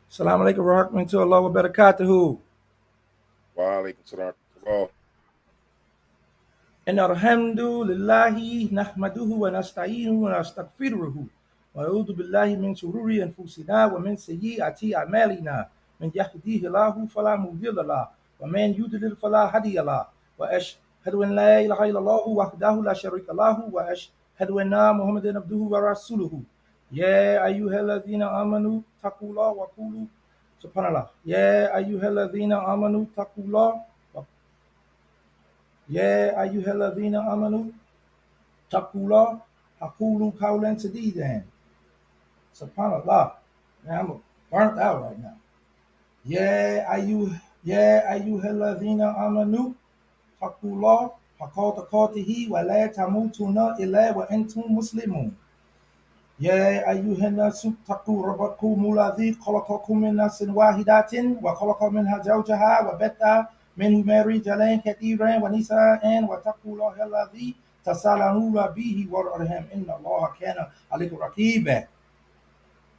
Assalamu alaikum warahmatullahi wabarakatuhu. Wa alaikum salam. Well, إن الحمد لله نحمده ونستعينه ونستغفره ونعوذ بالله من شرور أنفسنا ومن سيئات أعمالنا من يهديه الله فلا مضل له ومن يضلل فلا هادي له وأشهد أن لا إله إلا الله وحده لا شريك له وأشهد أن محمدا عبده ورسوله يا أيها الذين آمنوا اتقوا الله وقولوا سبحان الله يا أيها الذين آمنوا اتقوا الله يا أيها الذين آمنوا اتقوا الله أقولوا قولا سديدا. SubhanAllah. Man, I'm burnt out right now. يا أيها الذين آمنوا اتقوا الله حق تقاته ولا تموتن إلا وأنتم مسلمون. يا أيها الناس اتقوا ربكم الذي خلقكم من نفس واحدة وخلق منها زوجها وبث منهما رجالا كثيرا ونساء واتقوا الله الذي تساءلون به والأرحام إن الله كان عليكم رقيبا.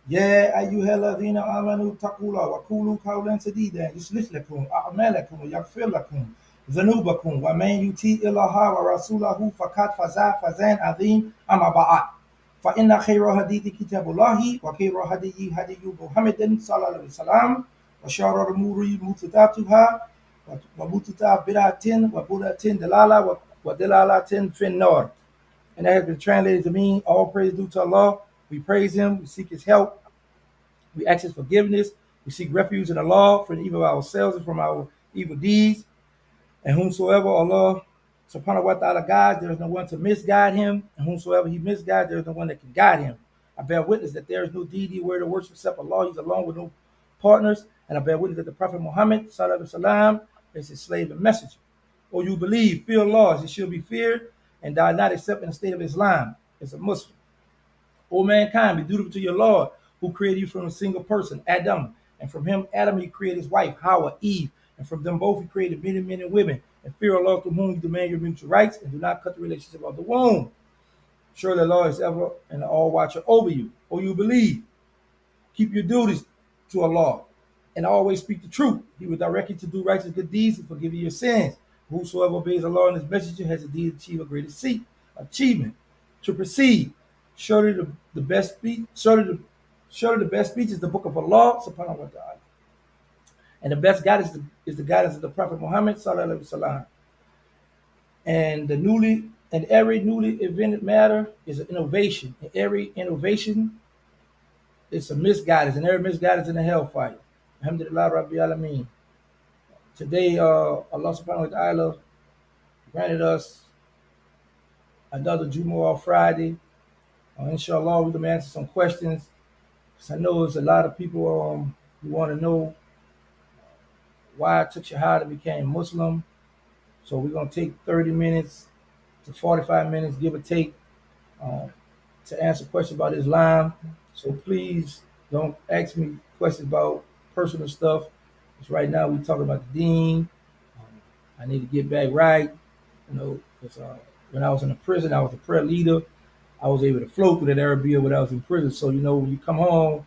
يا أيها الذين آمنوا اتقوا الله وقولوا قولا سديدا يصلح لكم أعمالكم ويغفر لكم ذنوبكم ومن يطع الله ورسوله فقد فاز فوزا عظيما أما بعد فإن خير الحديث كتاب الله وخير الهدي هدي محمد صلى الله عليه وسلم وشر الأمور محدثاتها ومحدثات بدعة وبدعة ضلالة ودلالة في النار. And that has been translated to mean all praise due to Allah. We praise Him, we seek His help, we ask His forgiveness, we seek refuge in Allah from the evil of ourselves and from our evil deeds. And whomsoever Allah subhanahu wa ta'ala guides, there is no one to misguide him. And whomsoever he misguides, there is no one that can guide him. I bear witness that there is no deity worthy of worship except Allah. He's alone with no partners. And I bear witness that the Prophet Muhammad sallallahu alaihi wasallam is his slave and messenger. Or you believe, fear Allah as he should be feared, and die not except in the state of Islam as a Muslim. O mankind, be dutiful to your Lord, who created you from a single person, Adam. And from him, Adam, he created his wife, Hawa, Eve. And from them both, he created many men and women. And fear Allah to whom you demand your mutual rights, and do not cut the relationship of the womb. Surely Allah is ever and all watcher over you. O you believe, keep your duties to Allah, and always speak the truth. He will direct you to do righteous good deeds and forgive you your sins. Whosoever obeys Allah and his messenger has indeed achieved a great achievement. To proceed, surely the best speech, surely the best speech is the book of Allah subhanahu wa ta'ala. And the best guidance is the guidance of the Prophet Muhammad sallallahu alaihi wasallam. And every newly invented matter is an innovation. And every innovation is a misguidance, and every misguidance in the hellfire. Alhamdulillah Rabbi Alameen. Today, Allah subhanahu wa ta'ala granted us another Jumah Friday. Inshallah, we're going to answer some questions. Because I know there's a lot of people who want to know why I took Shahada and became Muslim. So we're going to take 30 minutes to 45 minutes, give or take, to answer questions about Islam. So please don't ask me questions about personal stuff. Because right now we're talking about the deen. I need to get back right, because when I was in the prison, I was a prayer leader. I was able to flow through that Arabia when I was in prison. So when you come home,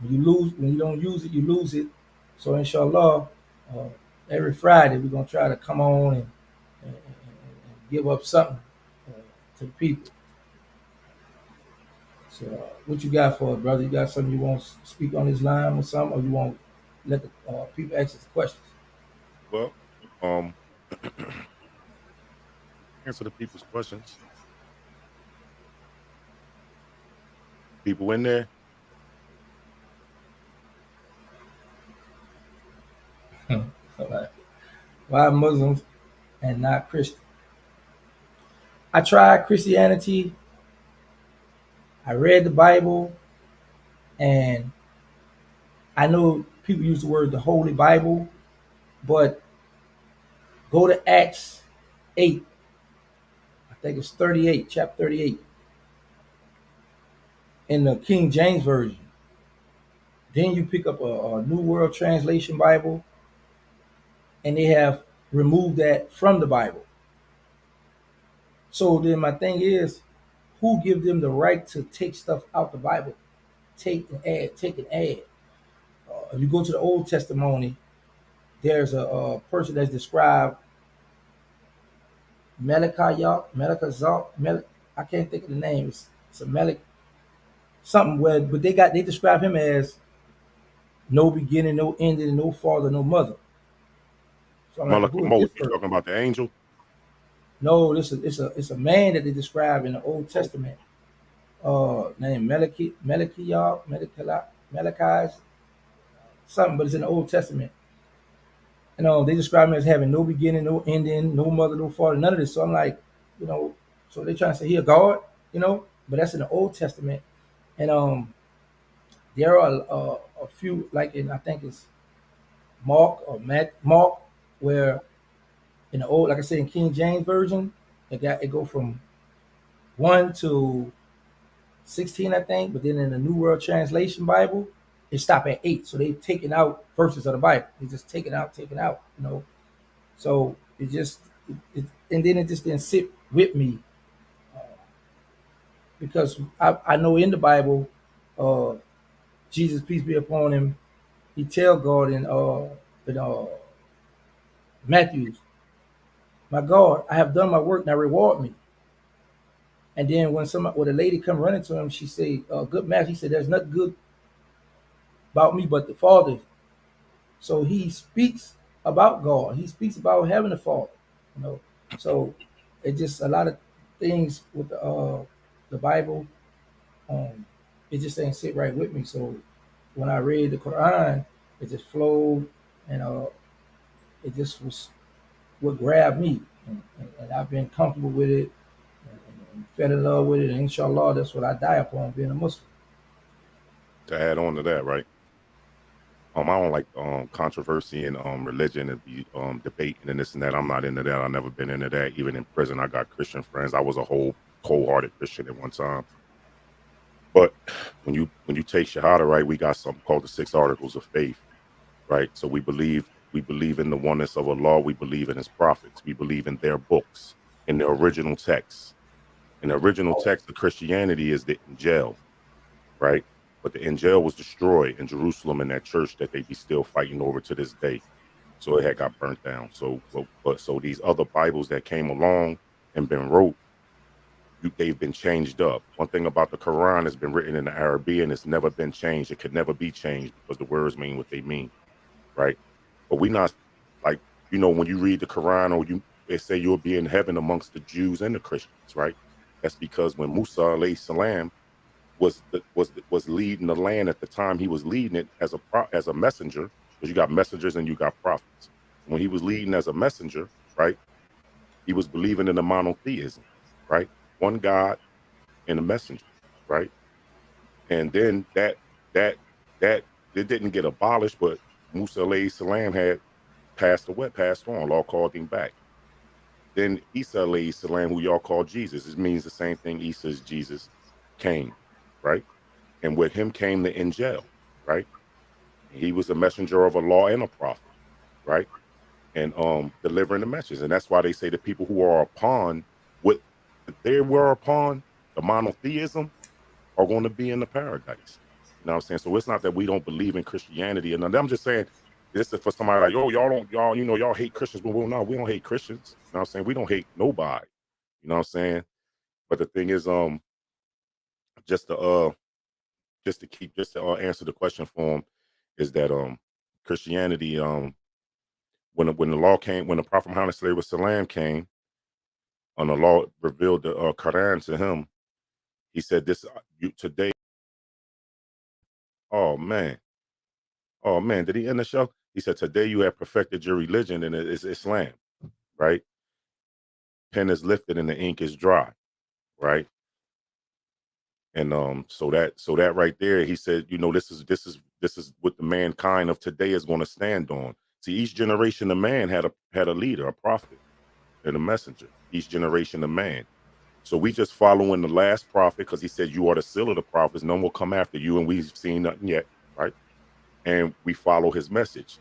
when you don't use it, you lose it. So inshallah, uh, every Friday we're gonna try to come on and give up something to the people. So what you got for it, brother? You got something you want to speak on Islam or something, or you want to let the people ask us questions? well, um, answer the people's questions. People in there. Like, why Muslims and not Christian? I tried Christianity. I read the Bible, and I know people use the word the Holy Bible, but go to Acts 8. I think it's 38, chapter 38, in the King James Version. Then you pick up a New World Translation Bible, and they have removed that from the Bible. So then my thing is, who give them the right to take stuff out the Bible? Take and add, take and add. if you go to the Old Testimony, there's a person that's described Melchizedek, I can't think of the name. It's a Melech something where, but they describe him as no beginning, no ending, no father, no mother. So I'm like, Malak who is this Most, you person? talking about the angel? No, this is it's a man that they describe in the Old Oh, Testament. Named Malachi, something, but it's in the Old Testament. And they describe him as having no beginning, no ending, no mother, no father, none of this. So I'm like, you know, so they trying to say he a God, but that's in the Old Testament. And there are a few, like in I think it's Mark, where in the old, like I said, in King James version, it go from 1 to 16, I think. But then in the New World Translation Bible, it stop at 8. So they taking out verses of the Bible. They just taking out. So and then it just didn't sit with me uh, because I know in the Bible, uh, Jesus, peace be upon him, he tell God in Matthews, my God, I have done my work, now reward me. And then when a lady come running to him, she say, "Good master," he said, "There's nothing good about me but the Father." So he speaks about God. He speaks about having a Father. You know, so it's just a lot of things with the Bible. Um, it just ain't sit right with me. So when I read the Quran, it just flowed, and it just was what grabbed me, and I've been comfortable with it, and fell in love with it. And inshallah, that's what I die upon, being a Muslim. to add on to that, right? I don't like controversy and religion and be debating and this and that. I'm not into that. I've never been into that. Even in prison, I got Christian friends. I was a wholehearted Christian at one time. But when you take Shahada, right, we got something called the 6 Articles of Faith, right? So we believe in the oneness of Allah. We believe in His prophets. We believe in their books, in the original texts. And the original text of Christianity is the Injil, right? But the Injil was destroyed in Jerusalem in that church that they be still fighting over to this day. So it had got burnt down. So these other Bibles that came along and been wrote, they've been changed up. One thing about the Quran has been written in the Arabian, it's never been changed. It could never be changed because the words mean what they mean, right? But we not like when you read the Quran or they say you'll be in heaven amongst the Jews and the Christians, right? That's because when Musa alayhi salam was leading the land at the time, he was leading it as a messenger, because you got messengers and you got prophets. When he was leading as a messenger, right, he was believing in the monotheism, right, one God and a messenger, right, and then that that it didn't get abolished, but Musa alayhi salam had passed on. Allah called him back. Then Isa alayhi salam, who y'all call Jesus, it means the same thing. Isa is Jesus, came, right? And with him came the Injil, right? He was a messenger of a law and a prophet, right? And delivering the message. And that's why they say the people who are upon what they were upon, the monotheism, are going to be in the paradise. You know what I'm saying? So it's not that we don't believe in Christianity. And I'm just saying this is for somebody like, oh, y'all hate Christians. But well, no, we don't hate Christians. You know what I'm saying? We don't hate nobody. You know what I'm saying? But the thing is, just to answer the question for him, is that Christianity, when the law came, when the Prophet Muhammad Salam came, and the law revealed the Quran to him, he said, "This today." Oh man, oh man, did he end the show? He said, "Today you have perfected your religion, and it is Islam." Right? Pen is lifted and the ink is dry. Right? And so that right there, he said, this is what the mankind of today is going to stand on. See, each generation of man had a leader, a prophet, and a messenger. Each generation of man. So we just following the last prophet because he said you are the seal of the prophets. None will come after you, and we've seen nothing yet, right? And we follow his message.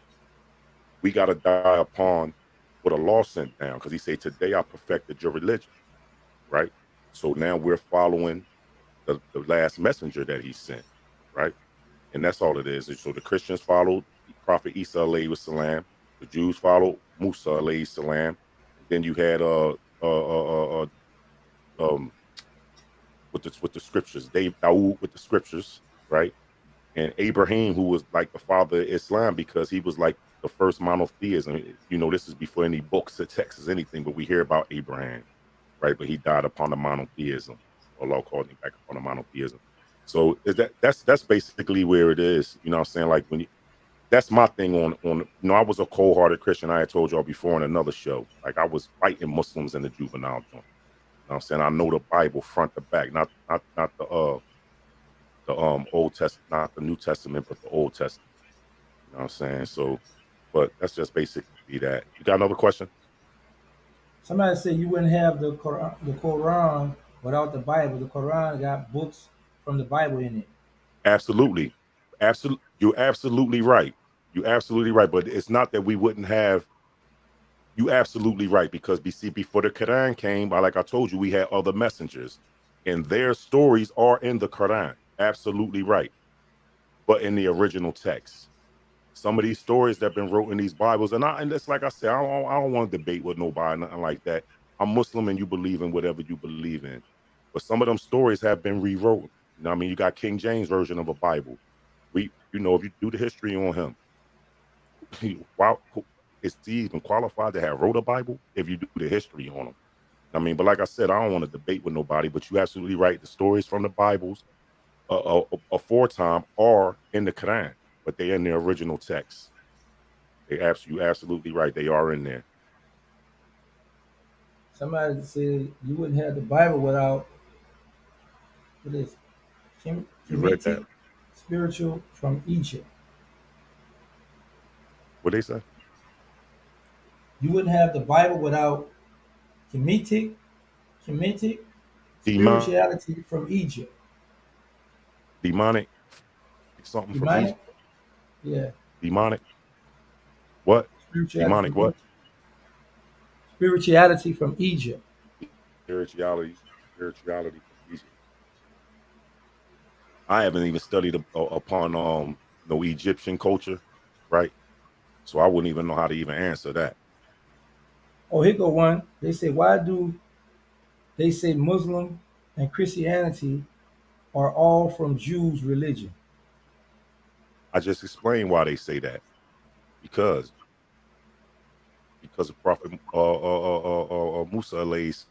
We got to die upon what a law sent down because he said, "Today I perfected your religion," right? So now we're following the last messenger that he sent, right? and that's all it is. And so the Christians followed Prophet Isa alayhi salam, the Jews followed Musa alayhi salam, and then you had um with the scriptures, Dave Dawood with the scriptures, right? And Abraham, who was like the father of Islam because he was like the first monotheism. You know, this is before any books or texts or anything, but we hear about Abraham, right? But he died upon the monotheism. Allah called him back upon the monotheism. So is that's basically where it is. You know what I'm saying? Like when you, that's my thing on you know, I was a cold-hearted Christian. I had told y'all before in another show. Like I was fighting Muslims in the juvenile joint. You know what I'm saying? I know the Bible front to back, not the Old Testament, not the New Testament, but the Old Testament. You know what I'm saying? So, but that's just basically that. You got another question? Somebody said you wouldn't have the Quran without the Bible. The Quran got books from the Bible in it. Absolutely. Absolutely. You're absolutely right. You're absolutely right. But it's not that we wouldn't have, you absolutely right. Because see, before the Quran came, like I told you, we had other messengers. And their stories are in the Quran. Absolutely right. But in the original text. Some of these stories that have been wrote in these Bibles, and it's like I said, I don't want to debate with nobody, nothing like that. I'm Muslim and you believe in whatever you believe in. But some of them stories have been rewrote. You know what I mean? You got King James version of a Bible. You know, if you do the history on him, wow, is he even qualified to have wrote a Bible if you do the history on him? I mean, but like I said, I don't want to debate with nobody, but you absolutely right. The stories from the Bibles aforetime are in the Quran, but they're in the original text. You absolutely right. They are in there. Somebody said you wouldn't have the Bible without what is You read that? Kemetic spiritual from Egypt. What they say? You wouldn't have the Bible without Kemetic Demonic, spirituality from Egypt. demonic, something from Demonic, Egypt. yeah, Demonic. What? spirituality Demonic. from What? Egypt. Spirituality from Egypt. Spirituality. Spirituality from Egypt. I haven't even studied upon no Egyptian culture, right? So I wouldn't even know how to even answer that. Oh, here go one. They say, why do they say Muslim and Christianity are all from Jews' religion? I just explained why they say that because of Prophet Musa alayhi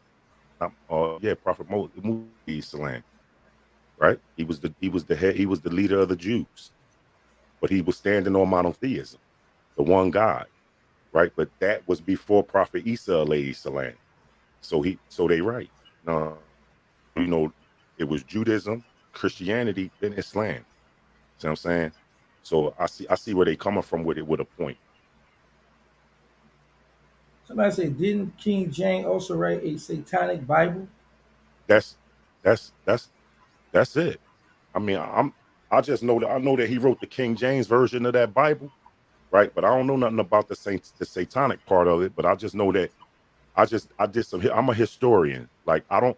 Prophet Musa salam, right? He was the head, he was the leader of the Jews, but he was standing on monotheism, the one God, right? But that was before Prophet Isa alayhi salam. So they right. No, you know, it was Judaism, Christianity, then Islam. See what I'm saying? So I see where they coming from with it with a point. Somebody say, didn't King James also write a satanic Bible? That's that's that's that's it. I mean, I just know that I know that he wrote the King James version of that Bible, right? But I don't know nothing about the satanic part of it. But I just know that I did some. I'm a historian. Like I don't.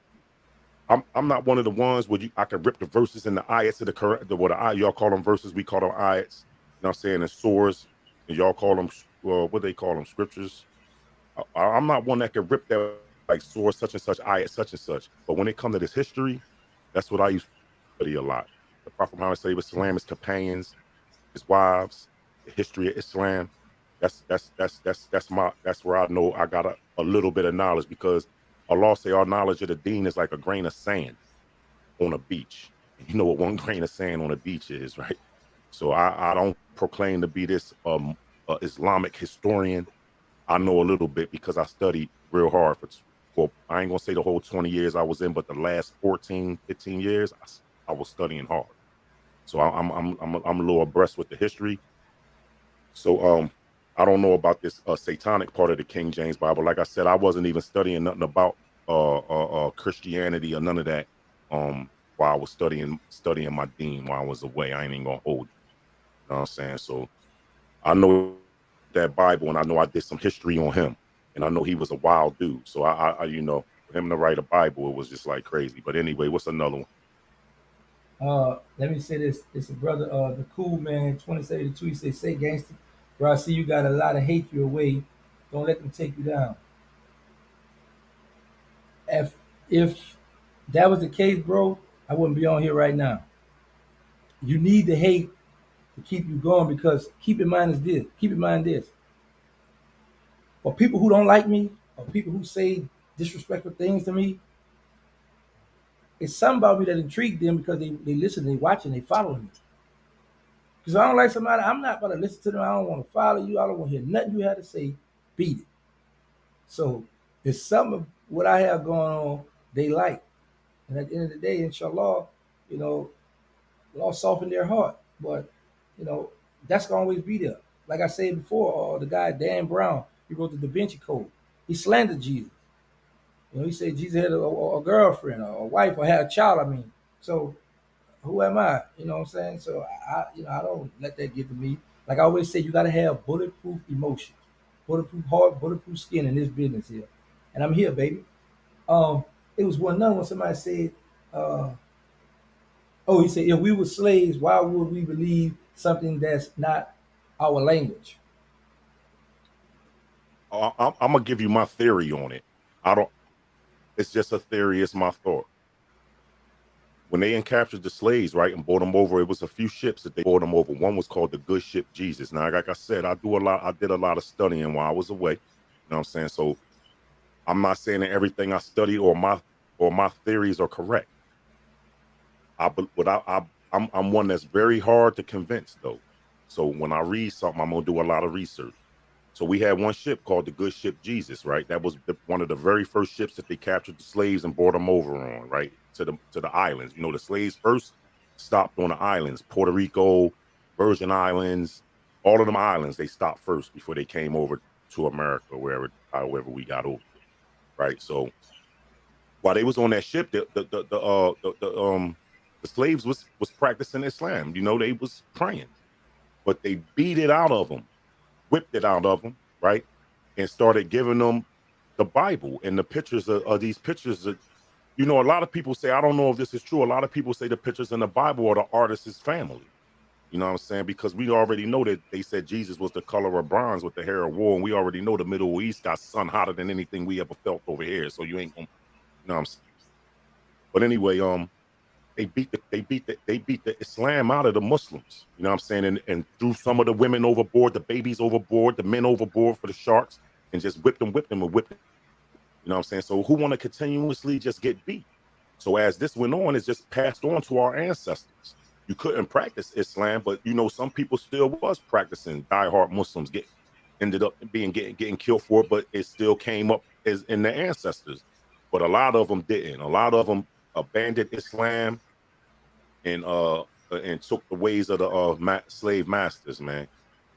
I'm not one of the ones where I can rip the verses and the ayats of the correct. What y'all call them verses, we call them ayats. You know what I'm saying? And swords, and y'all call them what they call them scriptures. I'm not one that can rip that like sword such and such, ayat such and such. But when it comes to this history, that's what I used to study a lot. The Prophet Muhammad sallam, his companions, his wives, the history of Islam. That's where I know I got a little bit of knowledge because Allah say our knowledge of the deen is like a grain of sand on a beach. And you know what one grain of sand on a beach is, right? So I don't proclaim to be this Islamic historian. I know a little bit because I studied real hard for I ain't gonna say the whole 20 years I was in, but the last 14, 15 years I was studying hard. So I'm a little abreast with the history. So I don't know about this satanic part of the King James Bible. Like I said, I wasn't even studying nothing about Christianity or none of that while I was studying my dean while I was away. I ain't even gonna hold you. You know what I'm saying? So I know that Bible and I know I did some history on him. And I know he was a wild dude. So I you know, for him to write a Bible, it was just like crazy. But anyway, what's another one? Let me say this. It's a brother, the cool man, 2072. He say gangster, bro, I see you got a lot of hate your way. Don't let them take you down. If that was the case, bro, I wouldn't be on here right now. You need the hate to keep you going because keep in mind is this. Keep in mind this. For people who don't like me or people who say disrespectful things to me, it's something about me that intrigued them because they listen, they watching, they following me. Because I don't like somebody, I'm not gonna listen to them. I don't want to follow you. I don't want to hear nothing you have to say. Beat it. So it's some of what I have going on they like. And at the end of the day, inshallah, you know, Allah soften their heart. But, you know, that's gonna always be there. Like I said before, the guy Dan Brown, he wrote the Da Vinci Code. He slandered Jesus. You know, he said Jesus had a girlfriend or a wife or had a child. I mean, so who am I? You know what I'm saying? So I don't let that get to me. Like I always say, you gotta have bulletproof emotions, bulletproof heart, bulletproof skin in this business here. And I'm here, baby. Um, it was one another when somebody said, uh, "Oh, he said, if we were slaves, why would we believe something that's not our language?" I'm gonna give you my theory on it. I don't. It's just a theory. It's my thought. When they captured the slaves, right, and brought them over, it was a few ships that they brought them over. One was called the Good Ship Jesus. Now, like I said, I did a lot of studying while I was away. You know what I'm saying? So I'm not saying that everything I study or my theories are correct. I'm one that's very hard to convince though. So when I read something, I'm gonna do a lot of research. So we had one ship called the Good Ship Jesus, right? That was one of the very first ships that they captured the slaves and brought them over on, right, to the islands. You know, the slaves first stopped on the islands, Puerto Rico, Virgin Islands, all of them islands. They stopped first before they came over to America, however we got over here, right? So while they was on that ship, the slaves was practicing Islam. You know, they was praying, but they beat it out of them, whipped it out of them, right, and started giving them the Bible and the pictures of these pictures. That, you know, a lot of people say, I don't know if this is true. A lot of people say the pictures in the Bible are the artist's family. You know what I'm saying? Because we already know that they said Jesus was the color of bronze with the hair of wool, and we already know the Middle East got sun hotter than anything we ever felt over here. So you ain't gonna, you know what I'm saying? But anyway, they beat the Islam out of the Muslims. You know what I'm saying? And threw some of the women overboard, the babies overboard, the men overboard for the sharks, and just whipped them and whipped them. You know what I'm saying? So who want to continuously just get beat? So as this went on, it's just passed on to our ancestors. You couldn't practice Islam, but you know, some people still was practicing. Diehard Muslims ended up getting killed for it, but it still came up as in the ancestors. But a lot of them didn't. A lot of them abandoned Islam and took the ways of the slave masters, man.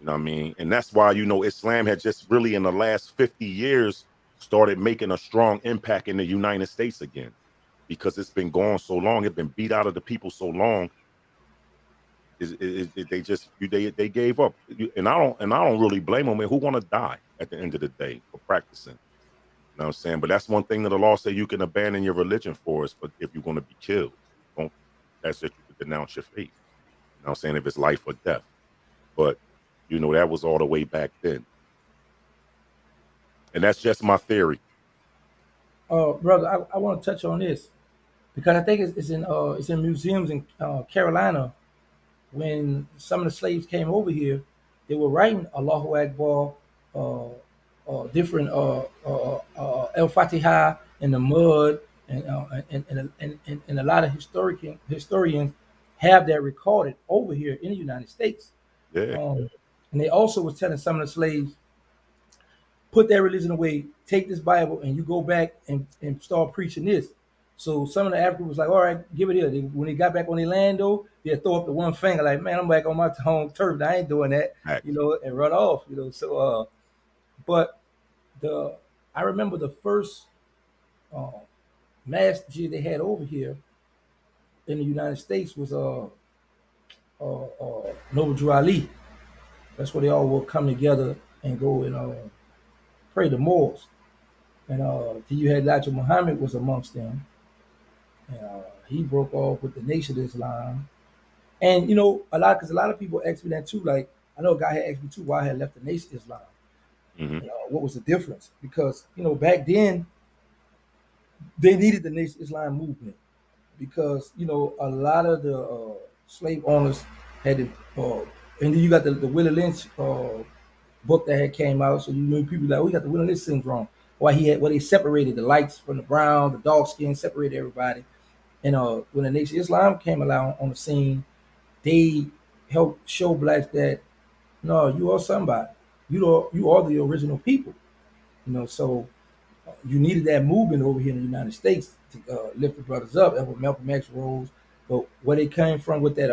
You know what I mean? And that's why, you know, Islam had just really in the last 50 years started making a strong impact in the United States again, because it's been gone so long, it's been beat out of the people so long. They just they gave up, and I don't really blame them. Man, who want to die at the end of the day for practicing? You know what I'm saying? But that's one thing that the law say you can abandon your religion for, is for if you're going to be killed. Don't That's that you could denounce your faith. You know what I'm saying? If it's life or death. But you know, that was all the way back then. And that's just my theory. Brother, I want to touch on this because I think it's in museums in Carolina. When some of the slaves came over here, they were writing Allahu Akbar, uh, different El Fatiha in the mud, and a lot of historians have that recorded over here in the United States. Yeah. And they also was telling some of the slaves, put that religion away, take this Bible, and you go back and start preaching this. So some of the Africans was like, all right, give it here. When they got back on their land, though, they'd throw up the one finger, like, man, I'm back on my home turf. I ain't doing that, Facts. and run off, So, but the I remember the first uh, masjid they had over here in the United States was Noble Drew Ali. That's where they all will come together and go and pray the Moors. And you had Elijah Muhammad was amongst them. And he broke off with the Nation of Islam. And you know, because a lot of people ask me that too. Like I know a guy had asked me too why I had left the Nation of Islam. Hmm. You know, what was the difference? Because you know, back then they needed the Nation of Islam movement because you know a lot of the slave owners had it, and then you got the Willie Lynch book that had came out. So you know people like, oh, you got the Willie Lynch syndrome. Why he had, well, they separated the lights from the brown, the dark skin, separated everybody. And when the Nation of Islam came along on the scene, they helped show blacks that no, you are somebody. You are the original people. You know, so you needed that movement over here in the United States to lift the brothers up. That's what Malcolm X rose. But where they came from with that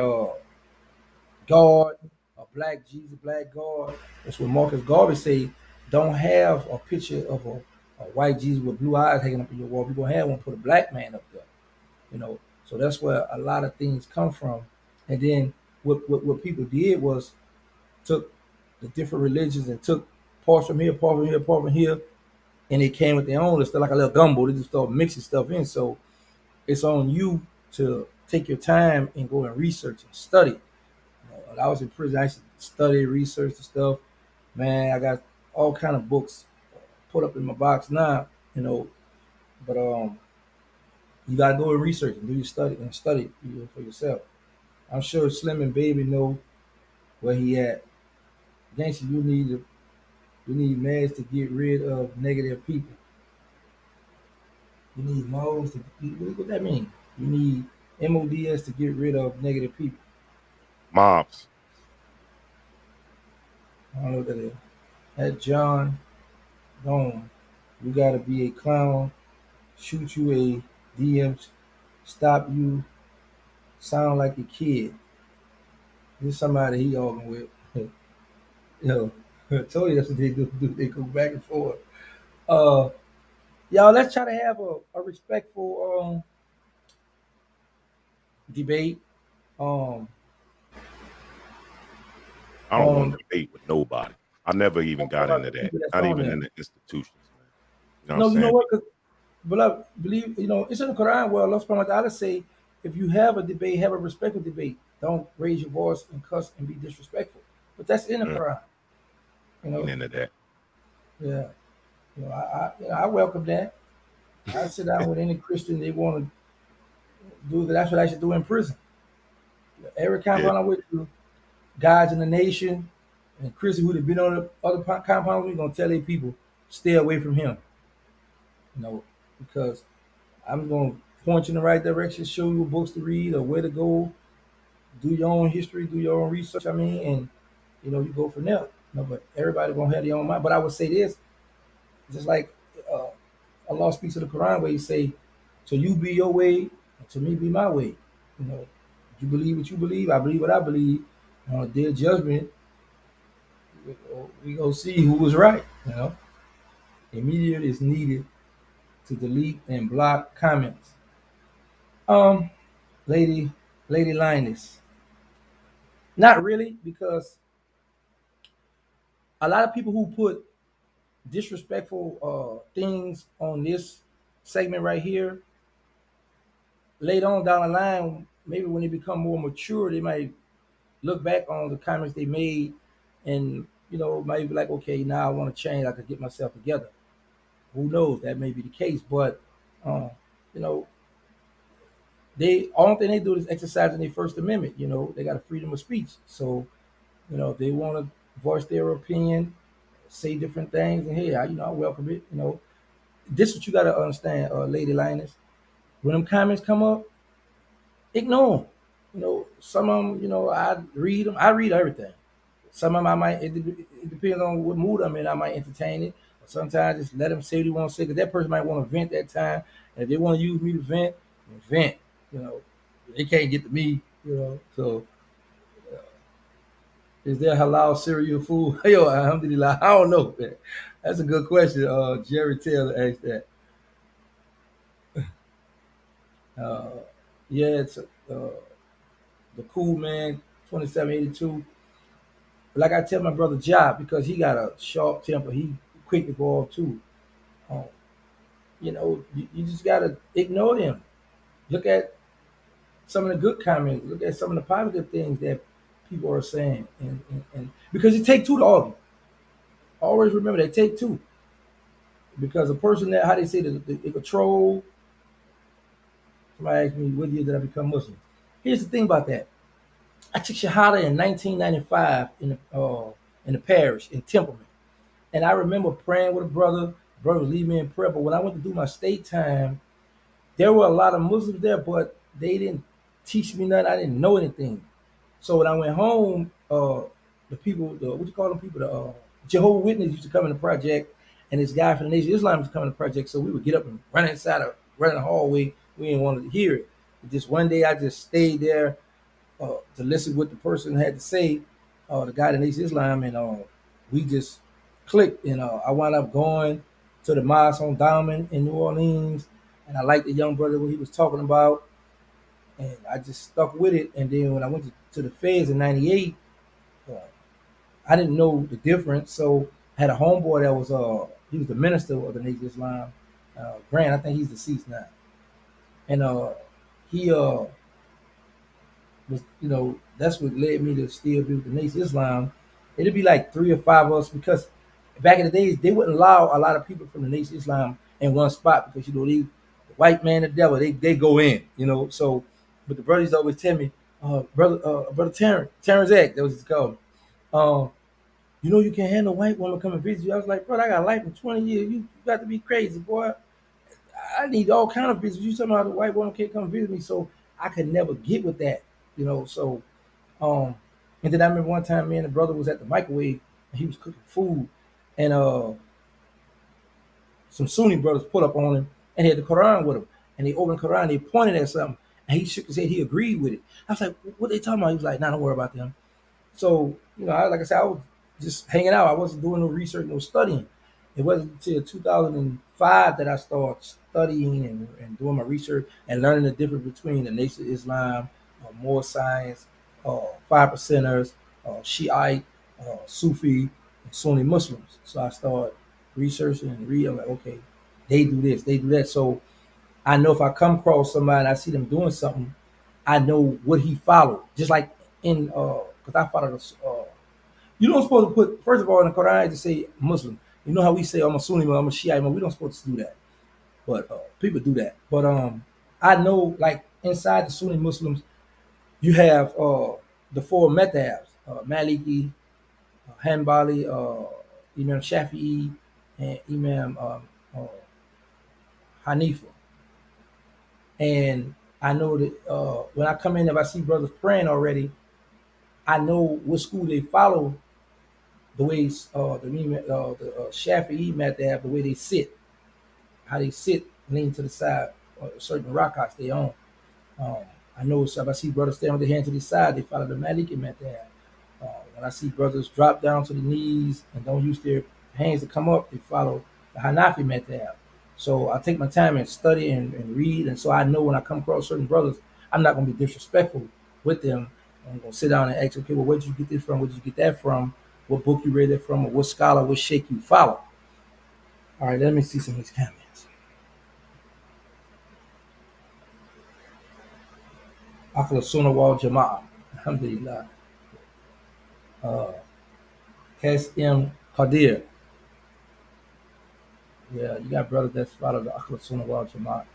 God, a black Jesus, black God, that's what Marcus Garvey say. Don't have a picture of a white Jesus with blue eyes hanging up in your wall. If you're gonna have one, put a black man up there. You know, so that's where a lot of things come from. And then what people did was took the different religions and took parts from here, part from here, part from here, and they came with their own. It's like a little gumbo. They just start mixing stuff in. So it's on you to take your time and go and research and study. When I was in prison, I used to study, research the stuff. Man, I got all kind of books put up in my box now. You know, but you gotta go and research and do your study and study for yourself. I'm sure Slim and Baby know where he at. Gangster, you need meds to get rid of negative people. You need modes to what that mean? You need MODS to get rid of negative people. Mobs. I don't know what that is. At John Dome, you gotta be a clown, shoot you a DM, stop you, sound like a kid. This is somebody he arguing with. You know, I told you that's what they do. They go back and forth. Uh, y'all, let's try to have a respectful debate. Um, I don't want on to debate with nobody. I never even got about into the that. people that's Not on even there. in the institutions, man. You know what I'm No, you know saying? what? 'Cause but I believe you know it's in the Quran. Well, Allah subhanahu wa ta'ala say if you have a debate, have a respectful debate. Don't raise your voice and cuss and be disrespectful. But that's in the Mm, Quran. You ain't know, into that. yeah. I welcome that. I sit down with any Christian they want to do that. That's what I should do in prison. Every Yeah. compound I'm with you, guys in the nation, and Christian who'd have been on the other compounds, we're gonna tell their people stay away from him. You know, because I'm gonna point you in the right direction, show you what books to read or where to go, do your own history, do your own research. I mean, and you know, you go from there. You know, but everybody gonna have their own mind. But I would say this, just like uh, Allah speaks to the Quran, where He say, "To you be your way, and to me be my way." You know, you believe what you believe. I believe what I believe. On a day of judgment, we go see who was right. You know, immediate is needed to delete and block comments. Um, lady, Lady Linus, not really, because a lot of people who put disrespectful things on this segment right here, later on down the line, maybe when they become more mature, they might look back on the comments they made and, you know, might be like, okay, now I want to change. I could get myself together. Who knows? That may be the case. But, uh, you know, they all thing they do is exercising their First Amendment. You know, they got a freedom of speech. So, you know, if they want to voice their opinion, say different things, and hey, I welcome it. You know, this is what you got to understand, Lady Linus. When them comments come up, ignore them. You know, some of them, you know, I read them. I read everything. Some of them I might. It depends on what mood I'm in. I might entertain it. Or sometimes just let them say what they want to say because that person might want to vent that time. And if they want to use me to vent, then vent. You know, they can't get to me. You know, so is there halal cereal food? Yo, alhamdulillah. I don't know. Man. That's a good question. Jerry Taylor asked that. Uh, yeah, it's the cool man, 2782. Like I tell my brother Job, because he got a sharp temper, he quick to go off too. Um, you know, you just gotta ignore them. Look at some of the good comments. Look at some of the positive things that people are saying, and because it take two to argue. Always remember that take two. Because a person that how they say that they control. Somebody asked me, "What year did I become Muslim?" Here's the thing about that. I took Shahada in 1995 in the parish in Templeman, and I remember praying with a brother. Brother would lead me in prayer, but when I went to do my state time, there were a lot of Muslims there, but they didn't teach me nothing. I didn't know anything. So when I went home, the people, what you call them people, the Jehovah Witness used to come in the project, and this guy from the Nation of Islam used to come in the project. So we would get up and run in the hallway. We didn't want to hear it. But just one day, I just stayed there to listen what the person had to say, the guy in the Nation of Islam, and we just clicked. And I wound up going to the mosque on Diamond in New Orleans, and I liked the young brother what he was talking about, and I just stuck with it. And then when I went to the Feds in '98, uh, I didn't know the difference, so I had a homeboy that was he was the minister of the Nation of Islam, Grant. I think he's deceased now, and he was that's what led me to still be with the Nation of Islam. It'd be like three or five of us because back in the days they wouldn't allow a lot of people from the Nation of Islam in one spot because the white man, the devil, they go in, So, but the brothers always tell me, brother Terrence Egg, that was his called. Um, you can't handle a white woman come and visit you. I was like, brother, I got life in 20 years. You got to be crazy, boy. I need all kind of visits. You talking about the white woman can't come visit me, so I could never get with that. So um, and then I remember one time me and the brother was at the microwave and he was cooking food, and some Sunni brothers put up on him and he had the Quran with him, and they opened the Quran, they pointed at something, and he shook his head, he agreed with it. I was like, what they talking about? He was like, nah, don't worry about them. So, like I said, I was just hanging out. I wasn't doing no research, no studying. It wasn't until 2005 that I started studying and doing my research and learning the difference between the Nation of Islam, more science, 5%ers, Shiite, Sufi, and Sunni Muslims. So I started researching and reading. I'm like, okay, they do this, they do that. So I know if I come across somebody and I see them doing something, I know what he followed. Just like in because I followed this. You don't supposed to put first of all in the Quran to say Muslim. You know how we say I'm a Sunni, I'm a Shiite, we don't supposed to do that, but people do that. But I know like inside the Sunni Muslims, you have the four madhabs: Maliki, Hanbali, Imam Shafi'i, and Imam Hanifa. And I know that when I come in, if I see brothers praying already, I know what school they follow, the ways the Shafi'i mat they have, the way they sit, how they sit, lean to the side, certain rakats they own. Um, I know so if I see brothers stand with their hands to the side, they follow the Maliki mat they have. When I see brothers drop down to the knees and don't use their hands to come up, they follow the Hanafi mat they have. So I take my time and study and read, and so I know when I come across certain brothers, I'm not going to be disrespectful with them. I'm going to sit down and ask, okay, well, where did you get this from? Where did you get that from? What book you read it from? Or what scholar, what sheikh you follow? All right, let me see some of these comments. Akala Sunnah wal Jama'ah. Alhamdulillah. Uh, Kas M. Qadir. Yeah, you got brothers that follow the Akala Sunnah wal Jama'ah.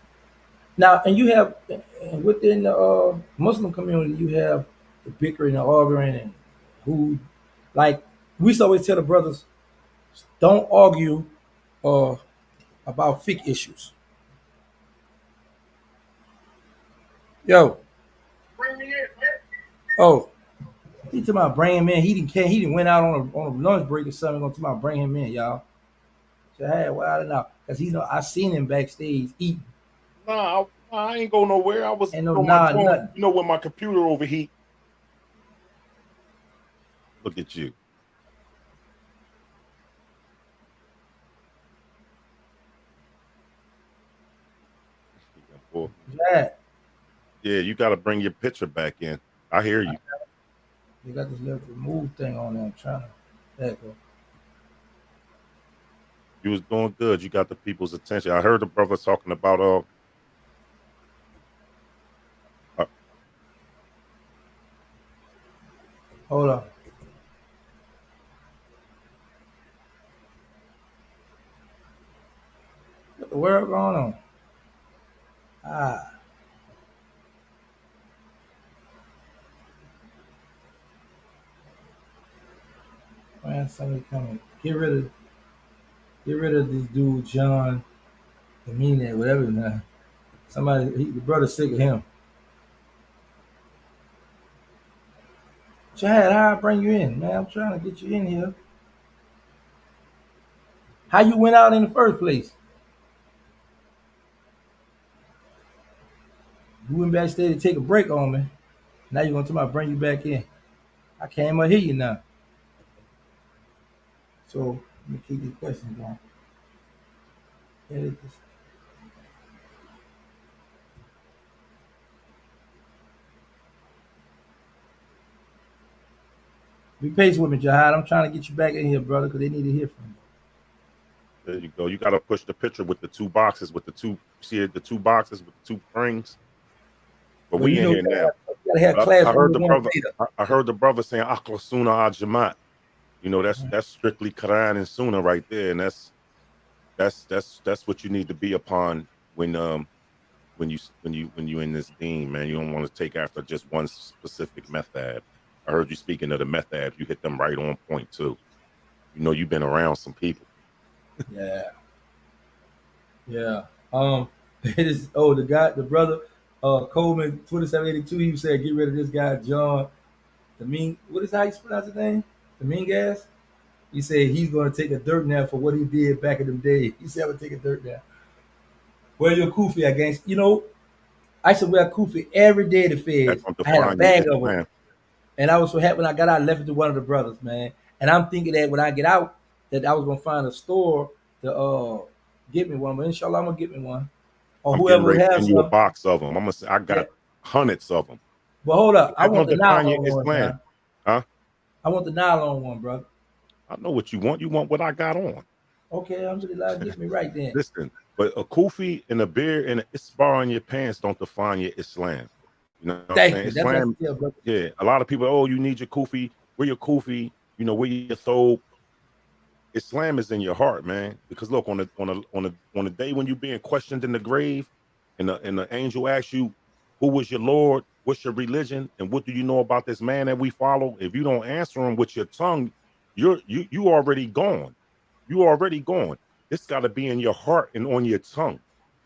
Now, and you have and within the Muslim community, you have the bickering and arguing and who, like, we used to always tell the brothers, don't argue uh, about fiqh issues. Yo, oh, he talking about bring him in. He didn't went out on a lunch break or something. Gonna talk about bring him in, y'all. So hey, well, I don't know, cause I seen him backstage eating. I ain't go nowhere. I was And no on my nod, phone. nothing. When my computer overheat. Look at you. Yeah, Yeah, you got to bring your picture back in. I hear you. they got this little remove thing on there. I'm trying to. There you go. You was doing good. You got the people's attention. I heard the brother talking about Hold on. What the world going on? Ah, man, somebody coming. Get rid of this dude, John, the mean whatever now. The brother sick of him. Chad, how I bring you in, man? I'm trying to get you in here. How you went out in the first place? You went backstage to take a break on me. Now you're gonna tell me I bring you back in. I can't even hear you now. So let me keep these questions going. Edit this. Be patient with me, Jihad. I'm trying to get you back in here, brother, because they need to hear from you. There you go. You got to push the picture with the two boxes, with the two. See it, the two boxes with the two springs. But Well, we you in know, here now. you gotta have class I heard the 101 brother. data. I heard the brother saying "Akla Sunnah al Jamaat." You know, that's strictly Quran and Sunnah right there, and that's what you need to be upon when you in this deen, man. You don't want to take after just one specific method. I heard you speaking of the method. You hit them right on point too. You know, you've been around some people. Yeah, yeah. It is. The brother, Coleman 2782. He said, "Get rid of this guy, John. The mean. What is how you pronounce his name? The mean gas." He said he's gonna take a dirt nap for what he did back in the day. He said, "I'm gonna take a dirt nap." Wear your kufi against. I used to wear kufi every day at the That's feds. gonna I had a define your bag of them, Islam. and I was so happy when I got out. I left it to one of the brothers, man. And I'm thinking that when I get out, that I was gonna find a store to get me one. But inshallah, I'm gonna get me one, or I'm getting whoever ready to has send you a some. box of them. I'm gonna say I Yeah. got hundreds of them. But hold up, But I that's want gonna the define your nylon one, Islam, man. huh? I want the nylon one, brother. I know what you want. You want what I got on. Okay, I'm really allowed to get me right then. Listen, but a kufi and a beard and an isbar on your pants don't define your Islam. You know what I'm Thank saying? you. That's what I Islam, tell brother. yeah. A lot of people, oh, you need your kufi. Wear your kufi. You know, wear your thobe. Islam is in your heart, man. Because look, on the day when you're being questioned in the grave, and the angel asks you, "Who was your Lord? What's your religion? And what do you know about this man that we follow?" If you don't answer him with your tongue, you already gone. You already gone. It's got to be in your heart and on your tongue.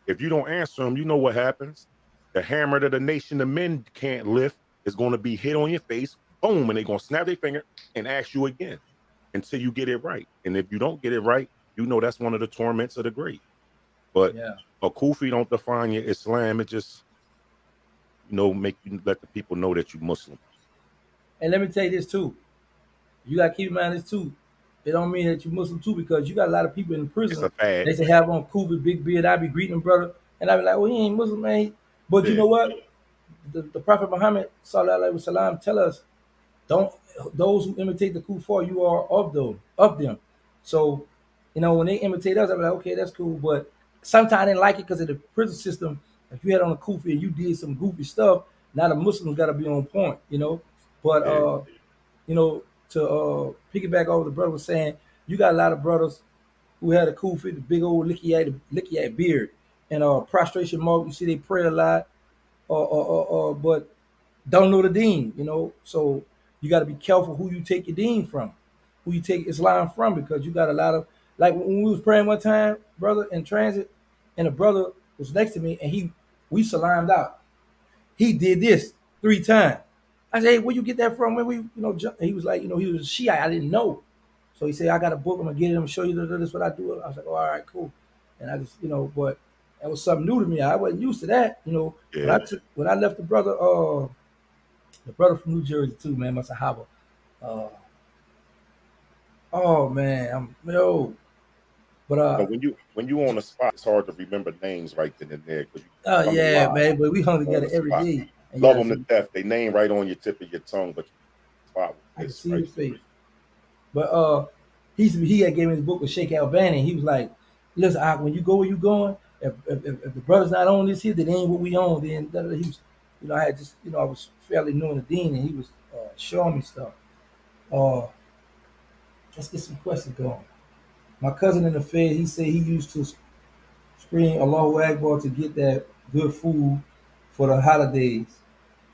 If you don't answer him, you know what happens. The hammer that the nation of men can't lift is going to be hit on your face, boom, and they're going to snap their finger and ask you again until you get it right. And if you don't get it right, you know that's one of the torments of the great. But Yeah. a kufi don't define your Islam. It just, make you let the people know that you Muslim. And let me tell you this too. You gotta keep in mind this too. It don't mean that you Muslim too, because you got a lot of people in It's prison. a fad. They say have on kufi, big beard. I be greeting them, brother, and I be like, "Oh, he ain't Muslim, man." But you Yeah, know what? The Prophet Muhammad Sallallahu Alaihi Wasallam tell us, don't those who imitate the kuffar, you are of them. So, when they imitate us, I'm like, okay, that's cool. But sometimes I didn't like it because of the prison system. If you had on a kufi and you did some goofy stuff, now the Muslims got to be on point. But yeah, to piggyback over the brother was saying, you got a lot of brothers who had a kufi, the big old licky beard, and prostration mark. You see, they pray a lot, but don't know the deen. So you got to be careful who you take your deen from, who you take Islam from, because you got a lot of, like when we was praying one time, brother, in transit, and a brother was next to me, and we salamed out. He did this 3 times. I said, "Hey, where you get that from?" When he was like, he was a Shiite. I didn't know, so he said, "I got a book. I'm gonna get it. I'm gonna show you this what I do." I was like, "Oh, all right, cool." And I just, but that was something new to me. I wasn't used to that. yeah. When I left the brother from New Jersey too, man, my Sahaba. Uh, oh man, but When you on the spot, it's hard to remember names right then and there because you oh coming yeah, live man. But we hung on together the every spot. day, and Love yeah, them to so death. They name right on your tip of your tongue, but your spot I can is see his face. priceless. But he had gave me his book with Sheikh Albani. He was like, "Listen, when you go where you going, if the brother's not on this here, then they ain't what we on." Then he was, I had just, I was fairly new in the dean, and he was showing me stuff. Uh, let's get some questions going. My cousin in the Fed, he said he used to scream Allahu Akbar to get that good food for the holidays.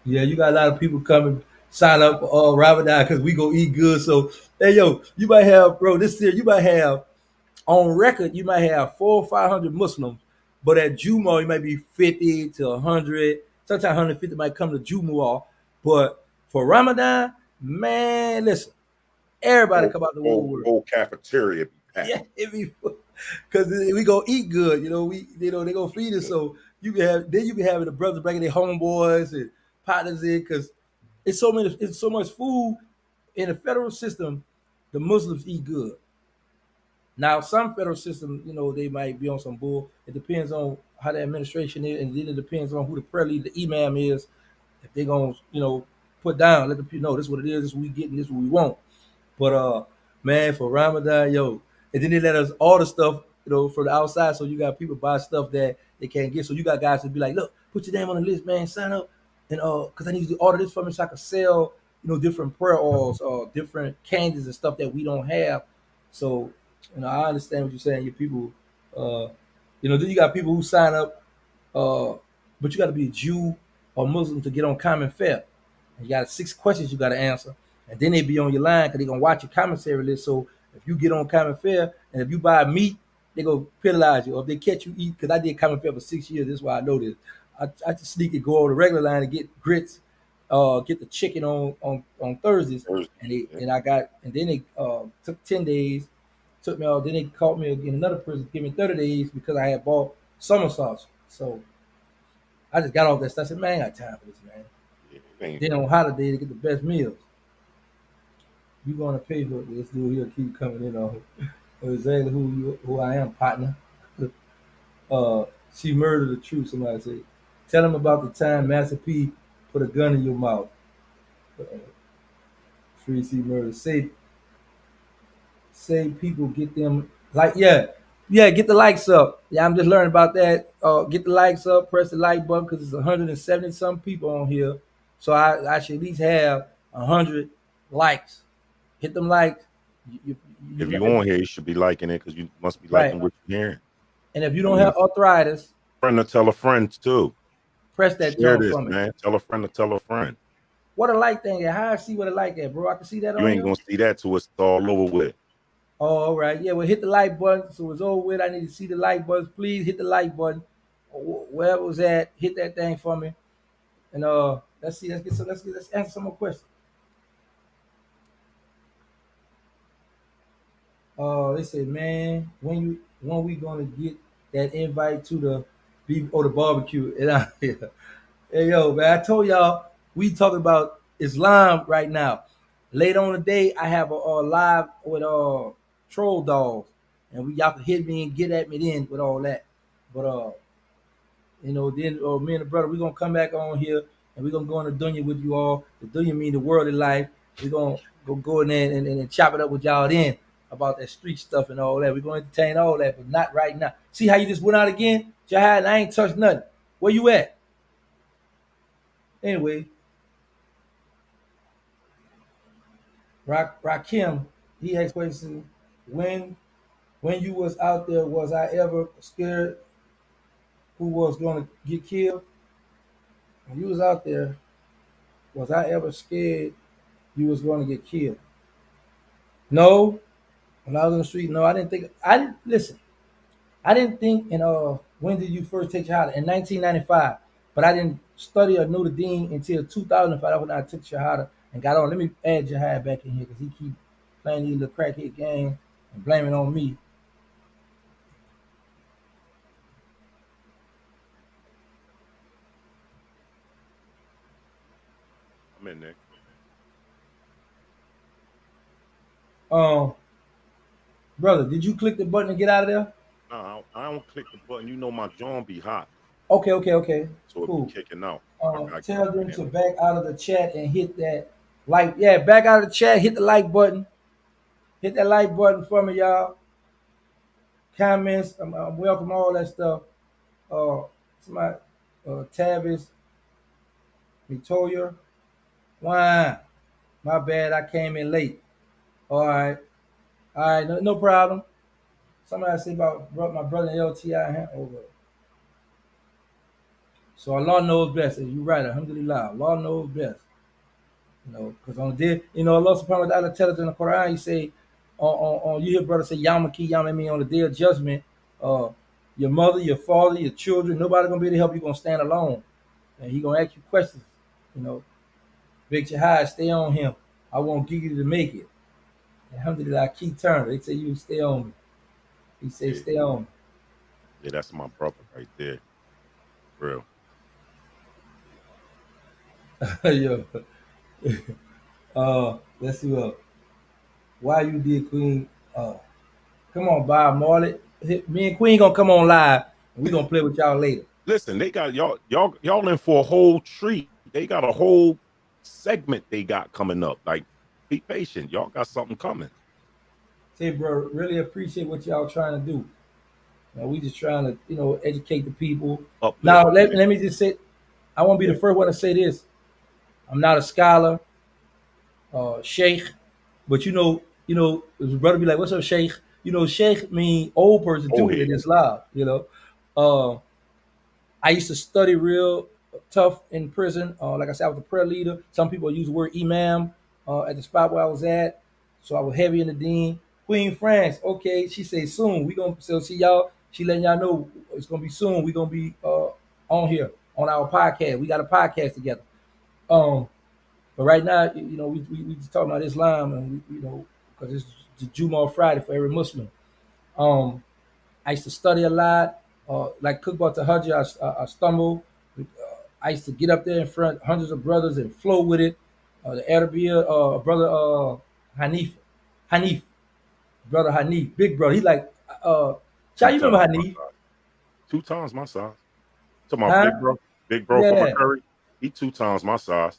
Yeah, you got a lot of people coming sign up for Ramadan because we go eat good. So, hey, yo, you might have, bro, this year you might have on record, you might have 400 or 500 Muslims, but at Jumah, it might be 50 to 100. Sometimes 150 might come to Jumah. But for Ramadan, man, listen, everybody Whole, come out the whole, woodwork. whole cafeteria be packed. Yeah, it be because we go eat good. They go feed us. So you be having the brothers bringing their homeboys and partners in because it's so much food in the federal system. The Muslims eat good. Now, some federal systems, they might be on some bull. It depends on how the administration is, and then it depends on who the prayer leader, the imam is. If they're gonna, put down, let the people know this is what it is, this is what we get, and this is what we want. But man, for Ramadan, yo, and then they let us order stuff, from the outside. So you got people buy stuff that they can't get. So you got guys to be like, look, put your name on the list, man, sign up, and because I need you to order this for me so I can sell, different prayer oils or different candies and stuff that we don't have. So, I understand what you're saying. Your people, then you got people who sign up, uh, but you got to be a Jew or Muslim to get on Common Fair. And you got 6 questions you got to answer, and then they be on your line because they gonna watch your commentary list. So if you get on Common Fair and if you buy meat, they go penalize you. Or if they catch you eat, because I did Common Fair for 6 years, this is why I know this. I just sneak and go on the regular line and get grits, get the chicken on Thursdays, Thursday. and they Yeah. and I got and then they took 10 days, took me out. Then they caught me again another person, give me 30 days because I had bought summer sauce. So I just got off that stuff. I said, man, I ain't got time for this, man. Yeah, it ain't. Then on holiday to get the best meals. You gonna pay for it. This dude here keep coming in on exactly who I am, partner. She murdered the truth. Somebody said, tell him about the time Master P put a gun in your mouth. Uh, Free C murder. Say people get them like yeah, get the likes up. Yeah, I'm just learning about that. Get the likes up, press the like button because it's 170 some people on here. So I should at least have 100 likes. Hit them likes. You, If you, you on here, you should be liking it because you must be right. liking what you're hearing. And if you don't And have arthritis, friend to tell a friend too. press that Share jump this, for me. man. Tell a friend to tell a friend. What a like thing at? How I see what a like at, bro? I can see that You on ain't here. gonna see that till it's all over with. Oh, all right. Yeah, well, hit the like button. So it's over with. I need to see the like buttons. Please hit the like button. Wherever it was at, hit that thing for me. And let's see. Let's answer some more questions. They say, man, when we gonna get that invite to the the barbecue? And hey yo, man, I told y'all we talking about Islam right now. Later on today, I have a live with troll dogs, and y'all can hit me and get at me then with all that. But then me and the brother, we're gonna come back on here and we're gonna go in the dunya with you all. The dunya mean the world of life. We're gonna go in there and chop it up with y'all then about that street stuff and all that. We're gonna entertain all that, but not right now. See how you just went out again? Jihad, I ain't touched nothing. Where you at? Anyway, Rakim, he asked question, when when you was out there, was I ever scared who was gonna get killed? When you was out there, was I ever scared you was going to get killed? No. When I was on the street, no, I didn't think. I didn't listen. I didn't think. In when did you first take Shahada? In 1995. But I didn't study or know the Dean until 2005. That's when I took Shahada and got on. Let me add Jihad back in here because he keep playing these little crackhead games and blaming on me. I'm in there. Um, brother, did you click the button to get out of there? No, I don't click the button. You know my jaw be hot, Okay, okay, okay. so it be Cool. kicking out. I gotta get Tell up in them there. to back out of the chat and hit that like. Yeah, back out of the chat. Hit the like button. Hit that like button for me, y'all. Comments. I'm welcome all that stuff. Somebody, Tavis, Victoria. Why? My bad. I came in late. All right. All right. No, no problem. Somebody say about my brother LTI over. So Allah knows best. And you're right. Alhamdulillah. Allah knows best. Because on the day, Allah subhanahu wa ta'ala tells us in the Quran, he say, you hear brother say, Yamaki, Yamami, on the day of judgment, uh, your mother, your father, your children, nobody gonna be able to help you, gonna stand alone. And he gonna ask you questions, you know, Big Jihad, stay on him. I won't give you to make it. Alhamdulillah, Key Turner, they say you stay on me. He say, Yeah, stay on yeah, that's my brother right there. Real. me. Yo, let's see what. Why you did Queen? Come on, Bob Marley. Me and Queen gonna come on live, and we gonna play with y'all later. Listen, they got y'all in for a whole treat. They got a whole segment they got coming up. Like, be patient. Y'all got something coming. Say, bro, really appreciate what y'all trying to do. We just trying to, educate the people. Uplift, Now, let, man. let me just say, I won't be the first one to say this. I'm not a scholar, sheikh, but his brother be like, "What's up, sheikh?" Sheikh mean old person Oh too yeah. in Islam. Uh, I used to study real tough in prison. Like I said, I was a prayer leader. Some people use the word imam at the spot where I was at. So I was heavy in the dean. Queen France, okay, she say soon. We gonna see y'all. She letting y'all know it's gonna be soon. We gonna be on here on our podcast. We got a podcast together. But right now, we just talking about Islam, and because it's the Jumah Friday for every Muslim. Um, I used to study a lot. Like Cookbot to Hajj, I stumbled. I used to get up there in front of hundreds of brothers and flow with it. The Arabia, brother Hanif, Hanif, brother Hanif, big brother. He like, Two Child, you times remember my Hanif? size. 2 times my size. Talking about Huh? big bro from Yeah, McCurry. He 2 times my size.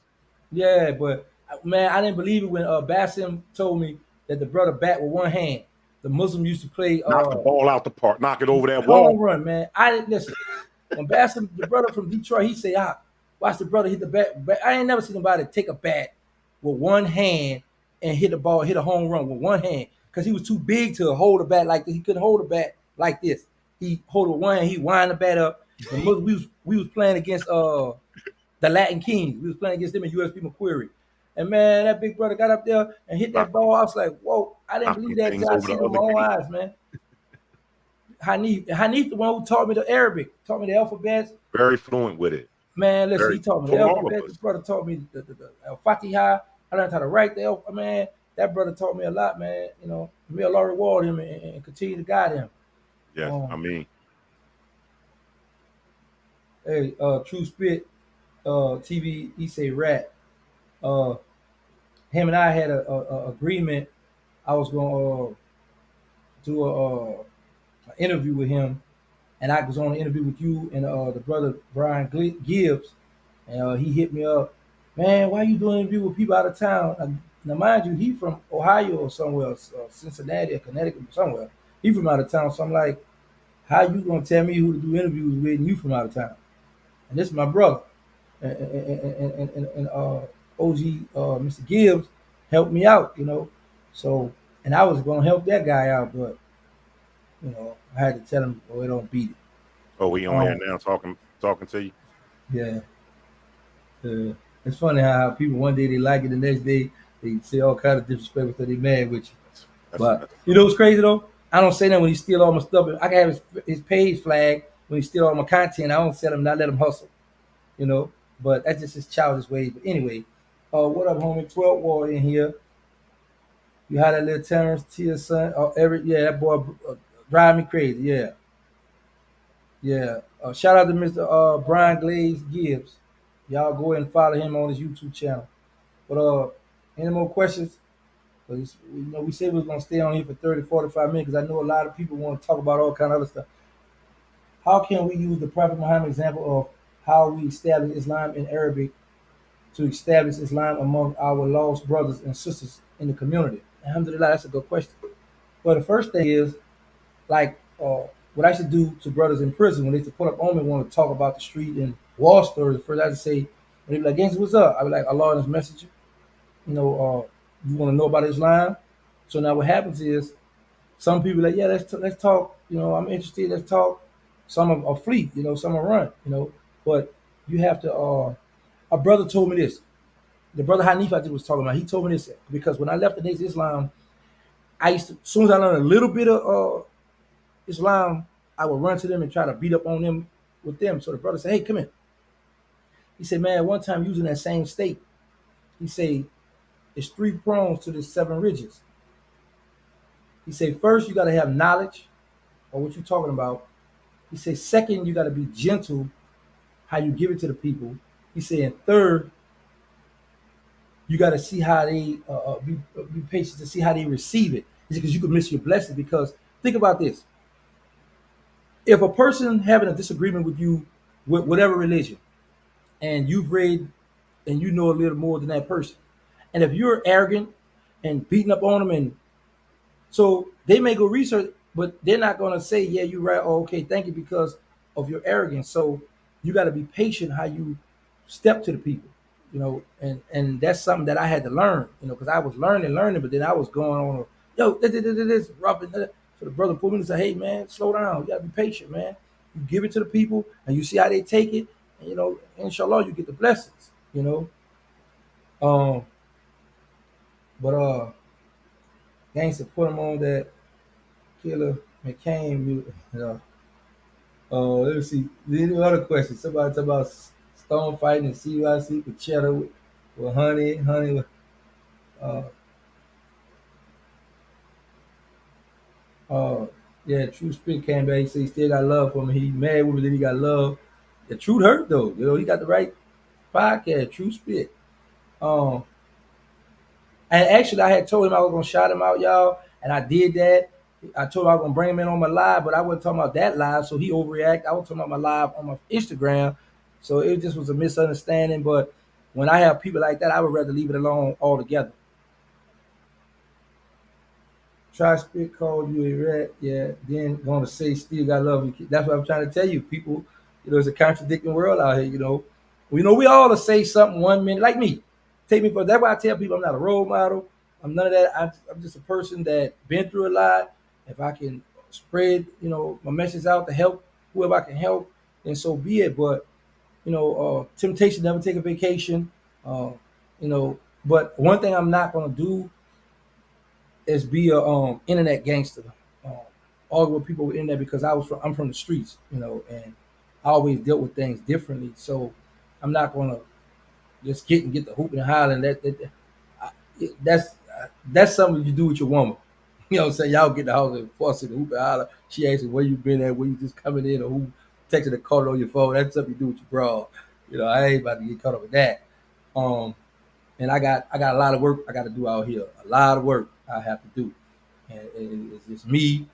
yeah. But man, I didn't believe it when Basim told me that the brother bat with one hand. The Muslim used to play Knock the ball out the park. Knock it over that home wall. run, man. I didn't listen. When Bassam, the brother from Detroit, he say, watch the brother hit the bat. I ain't never seen nobody take a bat with one hand and hit the ball, hit a home run with one hand, because he was too big to hold the bat like this. He couldn't hold the bat like this. He hold it with one hand, he wind the bat up. And we was playing against the Latin Kings. We was playing against them in USP McQuarrie. And man, that big brother got up there and hit that Knock them, ball. I was like, whoa, I didn't knock believe them that things until I over the seen it with my other own gate. eyes, man. Hanif, the one who taught me the Arabic, taught me the alphabets. Very fluent with it. Man, listen, Very he taught me the taught all of alphabet. The us. brother taught me the Fatiha. I learned how to write the alphabet. Man, that brother taught me a lot, man. May Allah reward him and continue to guide him. Yes. I Um, mean, hey, True Spit, TV, he say rat. Uh, him and I had a agreement. I was gonna do an interview with him, and I was on an interview with you and the brother Brian Gibbs, and he hit me up, man. Why you doing an interview with people out of town? Now, mind you, he from Ohio or somewhere, Cincinnati or Connecticut or somewhere. He from out of town, so I'm like, how you gonna tell me who to do interviews with, and you from out of town? And this is my brother, and OG Mr. Gibbs helped me out, So, and I was gonna help that guy out, but I had to tell him, oh, it don't beat it. oh, we on here Um, now talking to you. yeah. It's funny how people one day they like it, the next day they say all kind of disrespectful so they mad with you. But That's you know what's crazy though? I don't say that when he steal all my stuff. I can have his page flag when he steal all my content. I don't sell him, not let him hustle. You know. But that's just his childish ways. But anyway, what up, homie? 12 War in here. You had that little Terrence Tia son. That boy drive me crazy. Yeah, yeah. Shout out to Mr. Brian Glaze Gibbs. Y'all go ahead and follow him on his YouTube channel. But any more questions? Because we said we were gonna stay on here for 30, 45 minutes because I know a lot of people want to talk about all kind of other stuff. How can we use the Prophet Muhammad example of how we establish Islam in Arabic to establish Islam among our lost brothers and sisters in the community? Alhamdulillah, that's a good question. Well, the first thing is like what I should do to brothers in prison when they used to pull up on me and want to talk about the street and war stories. First, I just say, when they be like, "Gangster, what's up?" I be like, "Allah and His Messenger. You want to know about Islam?" So now what happens is some people like, yeah, let's talk. I'm interested. Let's talk. Some are fleet. Some are run. But you have to. A brother told me this. The brother Hanif I just was talking about. He told me this because when I left the Nation of Islam, I used to. As soon as I learned a little bit of Islam, I would run to them and try to beat up on them with them. So the brother said, "Hey, come in." He said, "Man, one time using that same state, he said, it's three prongs to the seven ridges. He said, first, you got to have knowledge of what you're talking about. He said, second, you got to be gentle how you give it to the people. He said, and third, you got to see how they be patient to see how they receive it. He said, because you could miss your blessing. Because think about this: if a person having a disagreement with you with whatever religion, and you've read and you know a little more than that person, and if you're arrogant and beating up on them, and so they may go research, but they're not going to say, "Yeah, you're right." Oh, okay, thank you, because of your arrogance. So you got to be patient how you step to the people, and that's something that I had to learn, because I was learning, but then I was going on, yo, this rough. So the brother pulled me and said, "Hey, man, slow down. You got to be patient, man. You give it to the people, and you see how they take it, and inshallah, you get the blessings, Um, but gangster put him on that Killer McCain. Let me see. Any other questions? Somebody talk about Stone fighting and CYC with Cheddar with Honey. Uh, uh, yeah, True Spit came back. He said he still got love for me. He mad with me, then he got love. The truth hurt though. He got the right podcast, True Spit. Um, And actually, I had told him I was gonna shout him out, y'all, and I did that. I told him I was gonna bring him in on my live, but I wasn't talking about that live, so he overreacted. I was talking about my live on my Instagram, so it just was a misunderstanding. But when I have people like that, I would rather leave it alone altogether. Try spit called you a rat, yeah. Then gonna say still got love you. That's what I'm trying to tell you, people. It's a contradicting world out here. We all to say something 1 minute, like me. Take me for that's why I tell people I'm not a role model. I'm none of that. I'm just a person that been through a lot. If I can spread, my message out to help whoever I can help, then so be it. But temptation never take a vacation. Uh, but one thing I'm not gonna do is be a internet gangster. Um, argue with people in there because I'm from the streets, and I always dealt with things differently. So I'm not gonna just get the hooping and hollering. I, that's something you do with your woman. You know what I'm saying? Y'all get the house and fuss and hoop and holler. She asks you where you been at, where you just coming in, or who texting and calling on your phone. That's something you do with your bro. I ain't about to get caught up with that. Um, and I got a lot of work I got to do out here. A lot of work I have to do, and it's just me.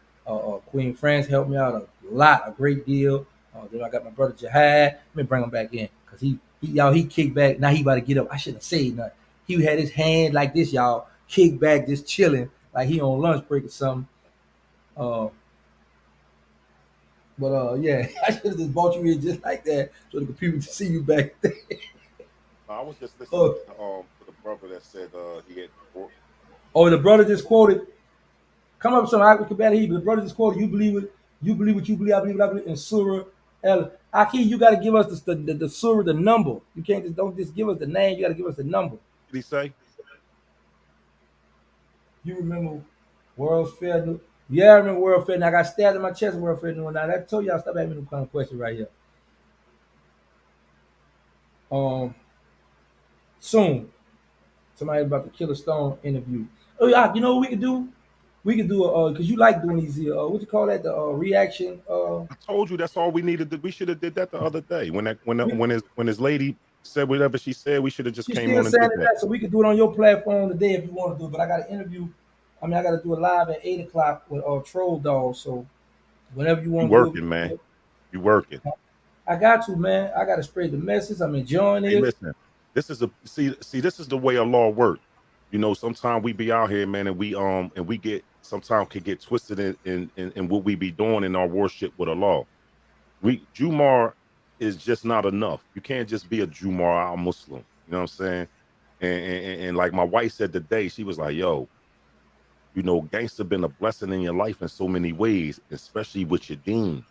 Queen France helped me out a great deal. Then I got my brother Jihad. Let me bring him back in because he kicked back. Now he about to get up. I shouldn't have said nothing. He had his hand like this, y'all, kicked back, just chilling, like he on lunch break or something. Uh, but yeah, I should have just brought you in just like that so the people to see you back there. I was just listening uh, to the brother that said he had. oh, the brother just quoted. Come up with some I combat he, but the brother just quoted, you believe what you believe, I believe what I believe in Surah El Aki, you gotta give us the Surah, the number. You can't just don't just give us the name, you gotta give us the number. Did he say? You remember World's Fair? Yeah, I remember World Fair. And I got stabbed in my chest at World Fair one night. I told y'all stop asking me them kind of questions right here. Um Soon. Somebody about to kill a stone interview. Oh yeah, you know what we could do? We could do a because you like doing these what you call that, the reaction I told you that's all we needed. We should have did that the other day when we, when his lady said whatever she said. We should have just she's came still on and saying did that. that, so we could do it on your platform today if you want to do it. But I got an interview. I mean, I got to do a live at 8 o'clock with Troll Dog. So whenever you You want to do it, we working, can man? do You working? it. I got to, man. I got to spread the message. I'm enjoying Hey, this. listen. This is a see. This is the way a law work. Sometimes we be out here, man, and we get sometimes can get twisted in what we be doing in our worship with a law. Jumar is just not enough. You can't just be a Jumar al Muslim. You know what I'm saying? And like my wife said today, she was like, "Yo, Gangster been a blessing in your life in so many ways, especially with your dean.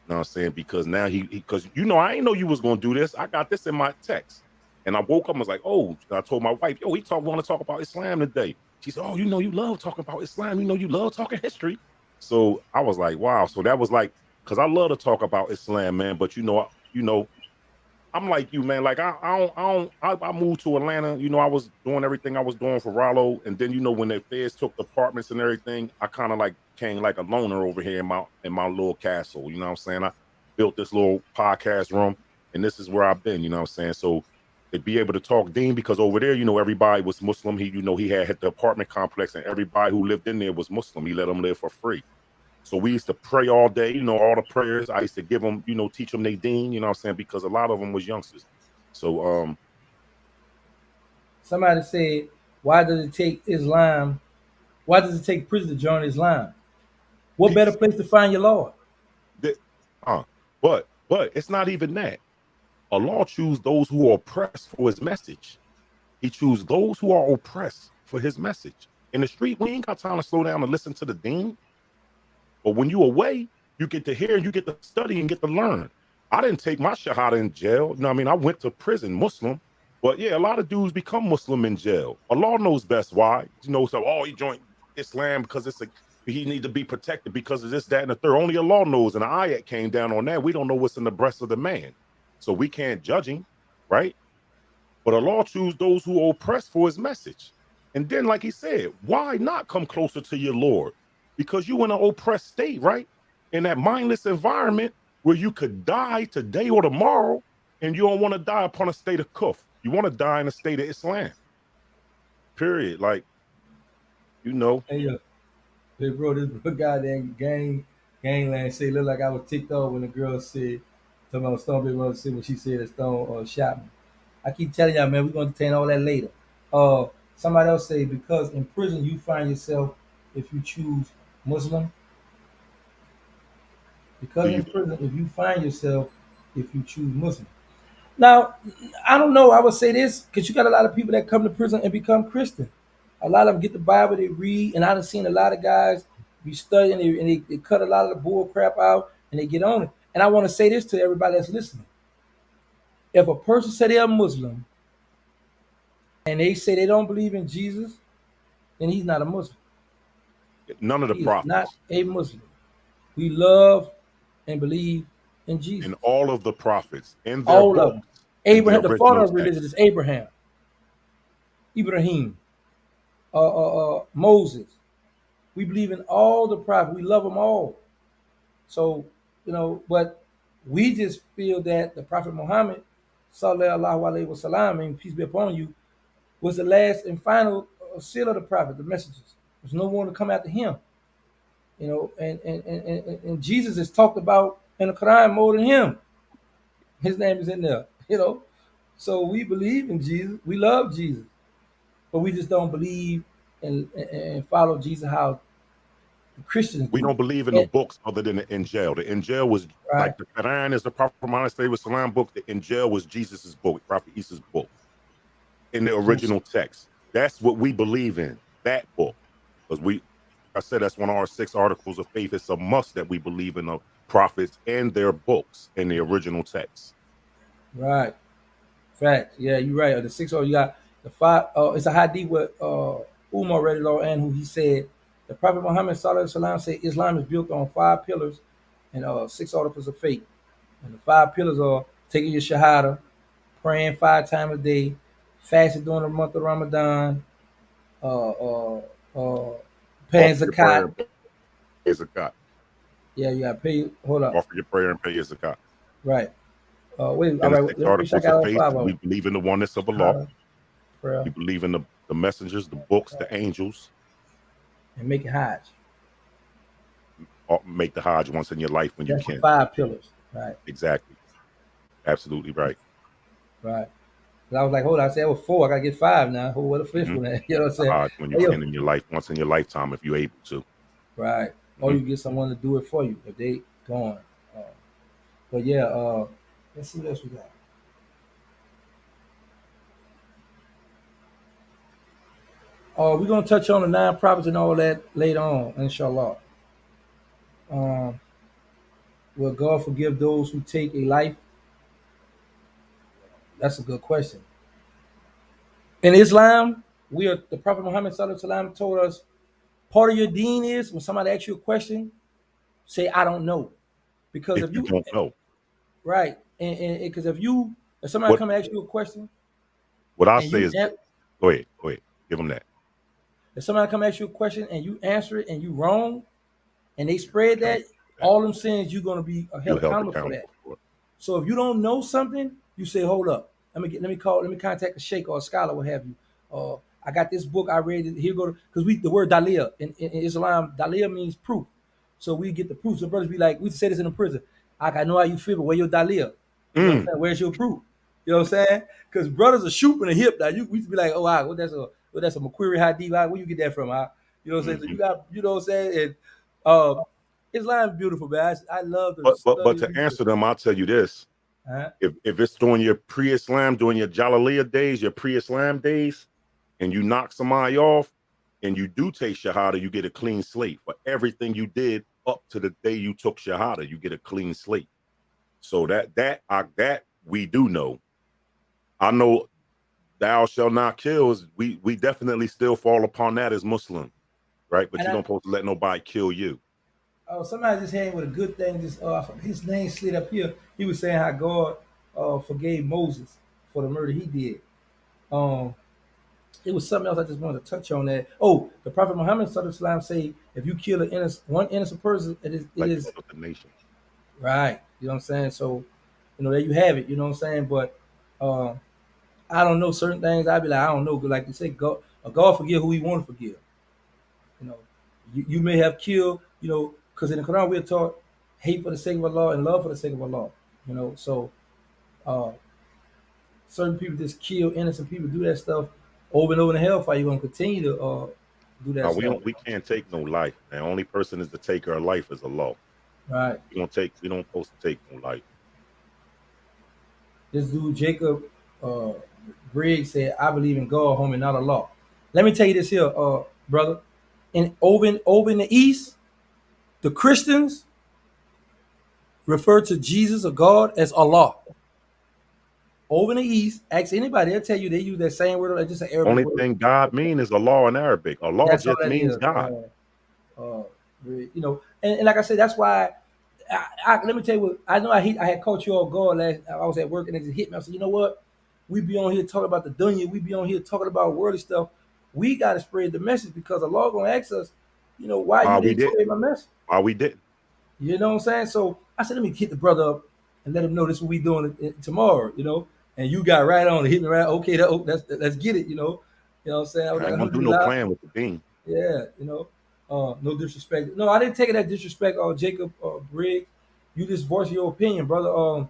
You know what I'm saying? Because now because I ain't know you was gonna do this. I got this in my text, and I woke up and was like, oh, I told my wife, yo, want to talk about Islam today. She said, oh, you love talking about Islam. You love talking history. So I was like, wow. So that was like, because I love to talk about Islam, man. But I'm like you, man. Like I moved to Atlanta. I was doing everything I was doing for Rollo, and then when the feds took the apartments and everything, I kind of like came like a loner over here in my little castle. You know what I'm saying? I built this little podcast room, and this is where I've been. You know what I'm saying? So to be able to talk Dean, because over there, everybody was Muslim. He had the apartment complex, and everybody who lived in there was Muslim. He let them live for free. So we used to pray all day, all the prayers. I used to give them, teach them they deen, you know what I'm saying? Because a lot of them was youngsters. So Somebody said, why does it take Islam? Why does it take prison to join Islam? What better peace. place to find your Lord? But it's not even that. Allah choose those who are oppressed for his message. He choose those who are oppressed for his message. In the street, we ain't got time to slow down and listen to the deen. But when you away, you get to hear, you get to study and get to learn. I didn't take my shahada in jail. You know what I mean? I went to prison, Muslim. But yeah, a lot of dudes become Muslim in jail. Allah knows best why. So, he joined Islam because he need to be protected because of this, that, and the third. Only Allah knows. And the ayat came down on that. We don't know what's in the breast of the man. So we can't judge him, right? But Allah choose those who are oppressed for his message. And then, like he said, why not come closer to your Lord? Because you in an oppressed state, right? In that mindless environment where you could die today or tomorrow, and you don't want to die upon a state of kufr. You want to die in a state of Islam. Period. Like, Hey, hey bro, this goddamn gangland say look like I was ticked off when the girl said, talking about Stone Big Mother said when she said that Stone shot me. I keep telling y'all, man, we're gonna entertain all that later. Somebody else say because in prison you find yourself if you choose Muslim. do Because you in prison, if you find yourself if you choose Muslim. Now, I don't know. I would say this because you got a lot of people that come to prison and become Christian. A lot of them get the Bible, they read, and I've seen a lot of guys be studying and they cut a lot of the bull crap out and they get on it. And I want to say this to everybody that's listening. If a person say they're a Muslim and they say they don't believe in Jesus, then he's not a Muslim. none of the He is not prophets a Muslim. We love and believe in and Jesus. all of the prophets in their All of them. books, in the Abraham, the father original of religion is text, Abraham, Ibrahim, Moses. We believe in all the prophets. We love them all. So, but we just feel that the Prophet Muhammad, sallallahu alaihi wasallam, and peace be upon you, was the last and final seal of the prophet, the messages. There's no one to come after him. And Jesus is talked about in the Quran more than him. His name is in there. So we believe in Jesus. We love Jesus, but we just don't believe and follow Jesus how the Christians we do. don't believe in the And, books other than the Injil. The Injil was right. like the Quran is the Prophet Muhammad Salam book. The Injil was Jesus's book, Prophet Isa's book in the original text. That's what we believe in, that book. Because I said that's one of our 6 articles of faith. It's a must that we believe in the prophets and their books in the original text. Right. Fact. Yeah, you're right. The six, you got the five. It's a hadith with Umar radiallahu and who he said the Prophet Muhammad sallallahu alaihi wasallam said Islam is built on 5 pillars and 6 articles of faith. And the 5 pillars are taking your shahada, praying 5 times a day, fasting during the month of Ramadan, uh, uh, uh, paying Offer your prayer zakat. and pay zakat. Yeah, you got to pay. Hold up. Offer your prayer and pay your zakat. Right. Wait. All And the right. 6 Let me make sure I articles got of all faith, 5 of we them. believe in the oneness of Allah. Shahada, prayer, We believe in the messengers, the books, the angels. and make it Hajj. Make the Hajj once in your life when you That's the can. 5 pillars. Right. Exactly. Absolutely right. Right. 'Cause I was like, hold on. I said it was 4. I gotta get 5 now. Where the fifth Mm-hmm. one at? You know what I'm saying? Hajj when you Hey, yo. can in your life, once in your lifetime, if you're able to. Right. Or Mm-hmm. you get someone to do it for you if they gone. Uh, but yeah, let's see what else we got. We're gonna touch on the nine prophets and all that later on, inshallah. Um, will God forgive those who take a life? That's a good question. In Islam, we are the Prophet Muhammad Sallallahu Alaihi Wasallam told us part of your deen is when somebody asks you a question, say I don't know. Because If if you you don't know right, and because if somebody what come and ask you a question what I and say you is, go ahead, give them that. if somebody come ask you a question and you answer it and you wrong and they You're spread that, accountable for that. all them saying you're gonna be You held held accountable for that. accountable for it. So if you don't know something, you say, hold up. Let me contact a sheikh or a scholar, what have you. I got this book I read. Here go because the word dalil in Islam, dalil means proof. So we get the proof. So brothers be like, we say this in the prison. I know how you feel, but where your dalil? You know what I'm Mm. saying? Where's your proof? You know what I'm saying? Because brothers are shooting the hip now. We used to be like, oh, what that's a McQuarrie Hadith. Where you get that from? You know what I'm saying? So Hmm. you got, you know what I'm saying? And uh, Islam is beautiful, man. I love to But study to and research. answer them, I'll tell you this: Uh-huh. if it's during your pre-Islam, during your Jalaliya days, your pre-Islam days, and you knock somebody off, and you do take Shahada, you get a clean slate for everything you did up to the day you took Shahada. You get a clean slate. So that we do know. I know thou shall not kill. We definitely still fall upon that as Muslim, right? But And you don't supposed to let nobody kill you. somebody just had with a good thing. Just his name slid up here. He was saying how God forgave Moses for the murder he did. Um, it was something else I just wanted to touch on that. Oh, the Prophet Muhammad Sallallahu Alaihi Wasallam say if you kill one innocent person, it Like you is killed the nations. right. You know what I'm saying? So, there you have it. You know what I'm saying? But uh, I don't know certain things. I'd be like, I don't know. But like you say, God forgive who He want to forgive. You know, you may have killed, because in the Quran we're taught hate for the sake of Allah and love for the sake of Allah. So uh, certain people just kill innocent people, do that stuff over and over in the hellfire. You're gonna continue to do that Now stuff, we can't take no life. The only person is the taker of life is Allah. right? We don't supposed to take no life. This dude Jacob uh, Briggs said, "I believe in God, homie, not Allah." Let me tell you this here, brother. Over in the East, the Christians refer to Jesus or God as Allah. Over in the East, ask anybody, they'll tell you they use that same word, just an Arabic Only word. thing God mean is Allah in Arabic. Allah That's all just that means is. God. And like I said, that's why. Let me tell you what I know. I had coached you all God last. I was at work and it just hit me. I said, you know what? We be on here talking about the dunya. We be on here talking about worldly stuff. We got to spread the message because Allah gonna ask us, why Why you we didn't didn't? spread my message. Why we didn't? You know what I'm saying? So I said, let me hit the brother up and let him know this is what we doing tomorrow. And you got right on it, hit me right. Okay, let's get it. You know what I'm saying? I was I like, ain't gonna do no Alhamdulillah. playing with the deen. Yeah, no disrespect. No, I didn't take it as disrespect. Jacob Briggs, you just voice your opinion, brother.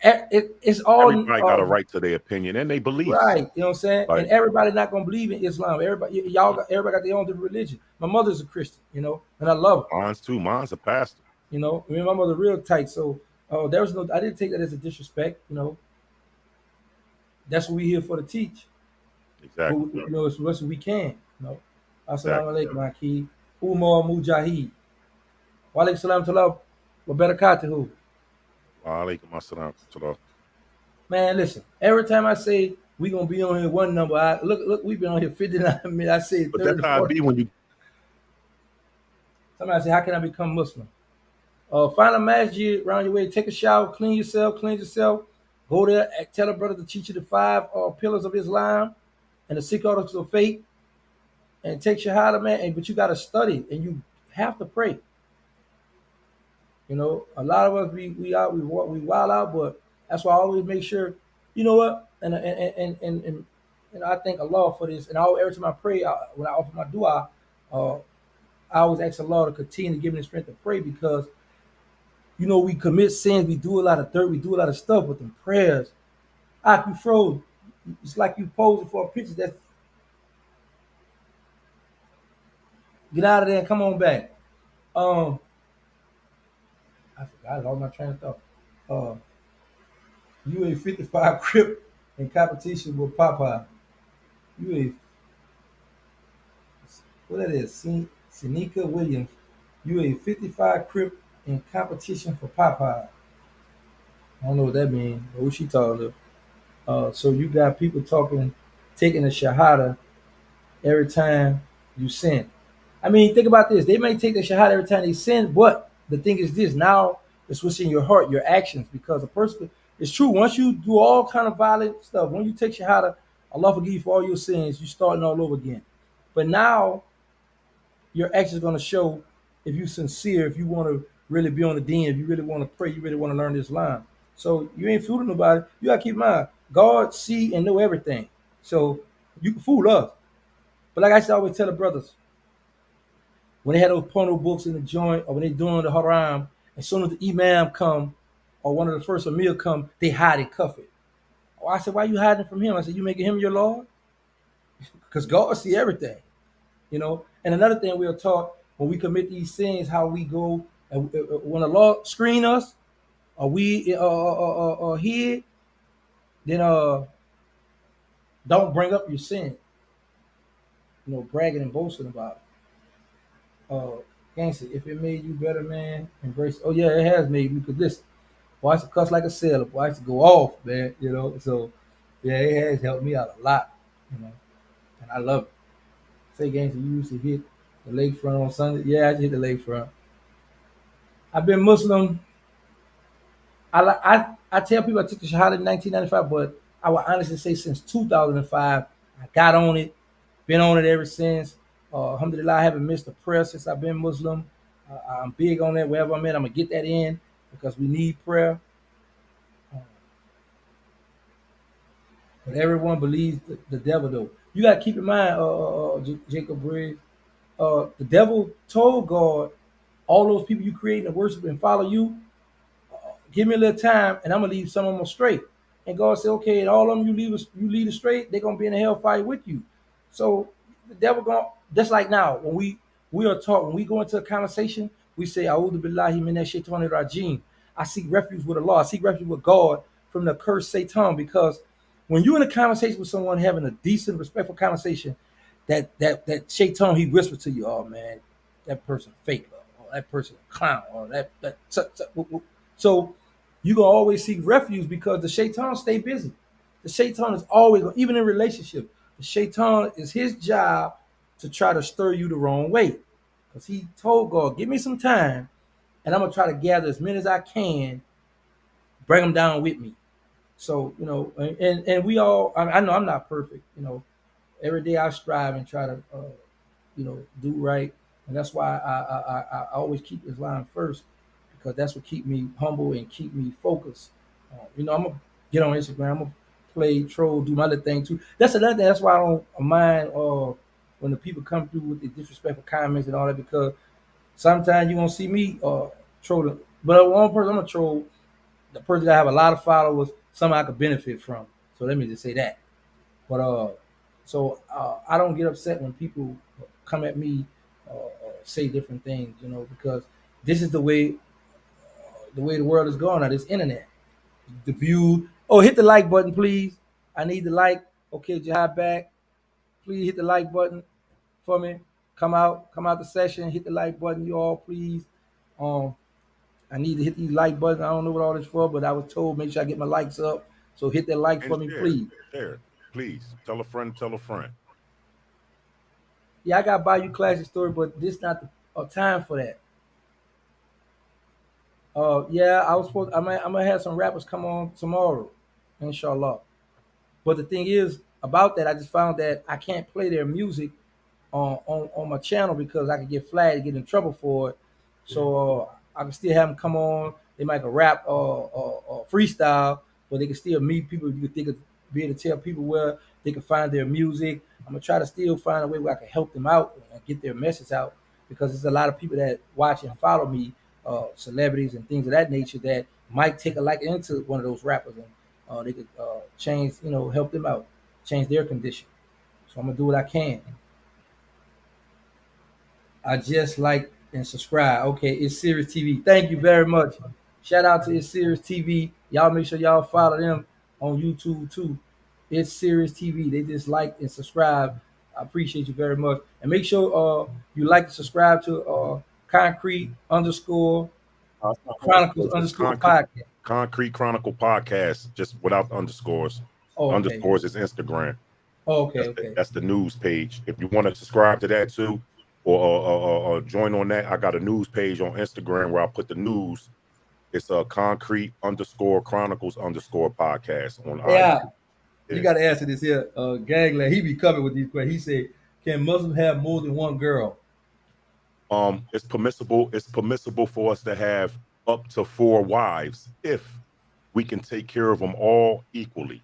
It's all Everybody got a right to their opinion and their beliefs. right. You know what I'm saying? And Like everybody not gonna believe in Islam. Everybody got their own different religion. My mother's a Christian, and I love her. mine's too. Mine's a pastor. I mean, my mother real tight. So, there was no. I didn't take that as a disrespect. That's what we here for to teach. But Exactly. as much as we can. Assalamu Exactly. alaikum, Aki. Umar Mujahid. Wa alaikum salam to wa barakatuhu. Wa alaikum assalam. Man, listen. Every time I say we gonna be on here one number, look, we've been on here 59 minutes. I say But that's 30 to how it 40. be when you Somebody say, how can I become Muslim? Find a masjid around your way, take a shower, cleanse yourself. Go there, tell a brother to teach you the five pillars of Islam and the six articles of faith, and take shahada, man. But you gotta study and you have to pray. A lot of us we wild out, but that's why I always make sure, you know what, and I thank Allah for this. And every time I pray, when I offer my dua, uh, I always ask Allah to continue to give me the strength to pray because we commit sins, we do a lot of dirt, we do a lot of stuff, but the prayers, you froze. It's like you posing for a picture. That's get out of there and come on back. Um, I forgot all my train of thought. Uh, you a 55 crip in competition with Popeye. You What that is? Seneca Williams. You a 55 Crip in competition for Popeye. I don't know what that means. What she talking about? So you got people talking, taking a shahada every time you sin. I mean, think about this. They may take the shahada every time they sin, but the thing is this: now it's what's in your heart, your actions. Because a person, it's true. Once you do all kind of violent stuff, when you take shahada, Allah forgive you for all your sins. You starting all over again. But now your actions going to show if you sincere, if you want to really be on the deen, if you really want to pray, you really want to learn this line. So you ain't fooling nobody. You gotta keep in mind, God see and know everything. So you can fool us. But like I used to always tell the brothers, when they had those porno books in the joint or when they doing the haram, as soon as the imam come or one of the first Amir come, they hide and cuff it. Oh, I said, why you hiding from him? I said, you making him your Lord? Because God see everything. And another thing we are taught when we commit these sins, how we go and when the Lord screen us or we hid, then don't bring up your sin. Bragging and boasting about it. Gangster, if it made you better, man, embrace. Oh yeah, it has made me. Cause listen, boy, I used to cuss like a sailor. Boy, I used to go off, man. So yeah, it has helped me out a lot. And I love it. Say, gangster, you used to hit the lakefront on Sunday. Yeah, I just hit the lakefront. I've been Muslim. I tell people I took the Shahada in 1995, but I would honestly say since 2005, I got on it, been on it ever since. Alhamdulillah, I haven't missed a prayer since I've been Muslim. I'm big on that. Wherever I'm at, I'm gonna get that in because we need prayer. Uh, but everyone believes the devil, though. You gotta keep in mind, Jacob Briggs. The devil told God, all those people you create and worship and follow you, give me a little time and I'm gonna leave some of them straight. And God said, okay, and all of them you lead us straight, they're gonna be in the hellfire with you. So the devil gonna just like now, when we are taught, when we go into a conversation, we say, A'udhu billahi minash shaitanir rajim. I seek refuge with Allah, I seek refuge with God from the cursed Satan, because when you're in a conversation with someone having a decent, respectful conversation, that Shaitan, he whispers to you, oh man, that person fake, or that person a clown, or so you gonna always seek refuge because the shaitan stay busy. The shaitan is always, even in relationship, the shaitan is his job to try to stir you the wrong way. Because he told God, give me some time and I'm gonna try to gather as many as I can, bring them down with me. So, and we all, I know I'm not perfect, every day I strive and try to, do right. And that's why I always keep Islam first because that's what keep me humble and keep me focused. I'm gonna get on Instagram. I'm gonna play, troll, do my little thing too. That's another thing. That's why I don't mind when the people come through with the disrespectful comments and all that because sometimes you gonna see me trolling. But one person I'm gonna troll, the person that have a lot of followers, something I could benefit from. So let me just say that. But I don't get upset when people come at me, say different things, because this is the way the world is going on this internet. The view. Oh, hit the like button, please. I need the like. Okay, Jihad back. Please hit the like button for me. Come out the session. Hit the like button, you all, please. Um, I need to hit these like buttons. I don't know what all this for, but I was told make sure I get my likes up. So hit that like And for me, share, please. share. Please tell a friend, tell a friend. Yeah, I got Bayou Classic story, but this not the time for that. Yeah, I was supposed. I'm gonna have some rappers come on tomorrow, inshallah. But the thing is about that, I just found that I can't play their music on my channel because I could get flagged, get in trouble for it. So I can still have them come on. They might rap or freestyle, but they can still meet people. They could be able to tell people where they can find their music. I'm gonna try to still find a way where I can help them out and get their message out because there's a lot of people that watch and follow me, celebrities and things of that nature that might take a liking into one of those rappers and they could change, help them out, change their condition. So I'm gonna do what I can. I just like and subscribe. Okay, it's Serious TV. Thank you very much. Shout out to It's Serious TV. Y'all make sure y'all follow them on YouTube too. It's Serious TV. They just like and subscribe. I appreciate you very much. And make sure you like and subscribe to Concrete underscore It's not Chronicles underscores. It's underscore podcast. Concrete Chronicle Podcast, just without the underscores. Oh, okay. Underscores is Instagram. Oh, okay, okay. That's the news page. If you want to subscribe to that too, or join on that, I got a news page on Instagram where I put the news. It's a concrete underscore chronicles underscore podcast on Yeah, IG. you Yeah. got to answer this here. Gangland, he be coming with these questions. He said, "Can Muslims have more than one girl?" It's permissible. It's permissible for us to have up to 4 wives if we can take care of them all equally.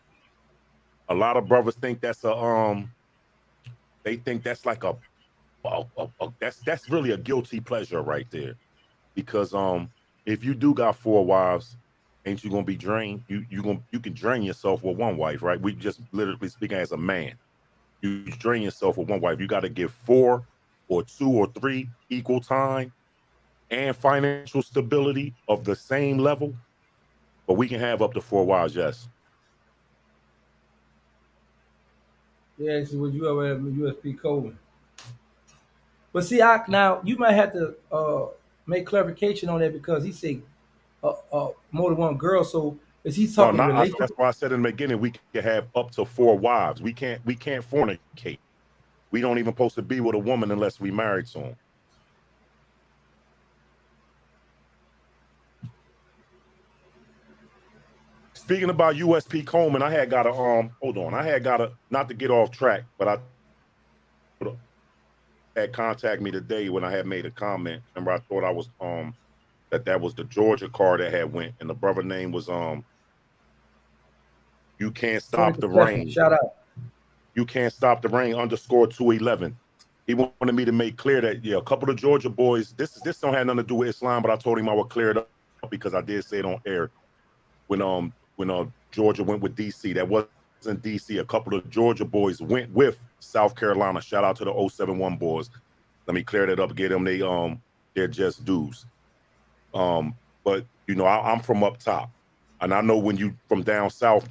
A lot of brothers think that's they think that's like that's really a guilty pleasure right there. Because if you do got 4 wives, ain't you gonna be drained? You can drain yourself with one wife, right? We just literally speaking as a man. You drain yourself with one wife. You got to give 4 or 2 or 3 equal time and financial stability of the same level. But we can have up to 4 wives, yes. Yeah, this is what you ever have USB code. But see, now you might have to make clarification on that because he said more than one girl. So is he No, talking not us. relationship? That's why I said in the beginning we can have up to 4 wives. We can't fornicate. We don't even supposed to be with a woman unless we married someone. Speaking about USP Coleman, I had got a hold on. I had got a not to get off track, but I had contacted me today when I had made a comment. Remember, I thought I was that was the Georgia car that had went, and the brother name was you can't Tony stop the Professional, rain. shout out. You can't stop the rain underscore 211. He wanted me to make clear that a couple of Georgia boys. This don't have nothing to do with Islam, but I told him I would clear it up because I did say it on air when Georgia went with DC. That wasn't DC. A couple of Georgia boys went with South Carolina. Shout out to the 071 boys. Let me clear that up. Get them they're just dues. But I'm from up top. And I know when you from down south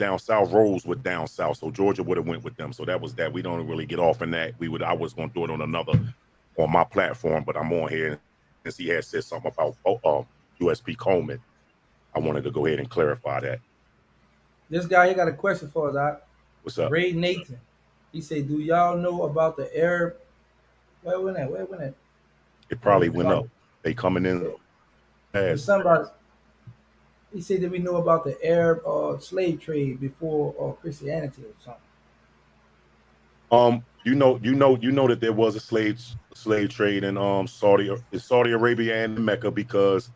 rolls with down south. So Georgia would have went with them. So that was that. We don't really get off in that. I was gonna do it on my platform, but I'm on here since he had said something about USP Coleman. I wanted to go ahead and clarify that. This guy here got a question for us. What's up? Ray Nathan. He said, "Do y'all know about the Arab?" Where went that? Where went that? It Where probably was went up. They coming in There's fast. somebody. He said that we know about the Arab slave trade before Christianity or something. You know that there was a slave trade in Saudi Arabia and Mecca because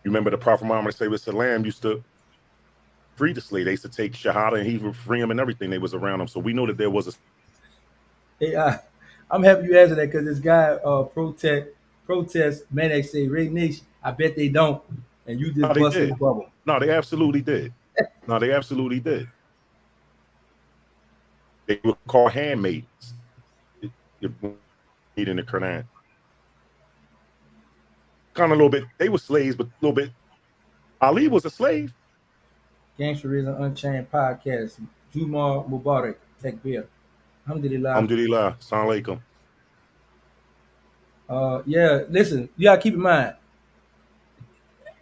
you remember the Prophet Muhammad Salam used to free the slave. They used to take Shahada and he would free them and everything. They was around them. So we know that there was a. Hey, I'm happy you answered that because this guy protest Maniac say Ray Nation. I bet they don't, and you No, just they busted did. his bubble. No, they absolutely did. No, they absolutely did. They were called handmaids. If read in the Quran. Kind of a little bit. They were slaves, but a little bit. Ali was a slave. Gangsterism Unchained podcast. Jumah Mubarak. Tech Beer. Alhamdulillah. Alhamdulillah. Assalamu alaikum. Yeah, listen, you gotta keep in mind,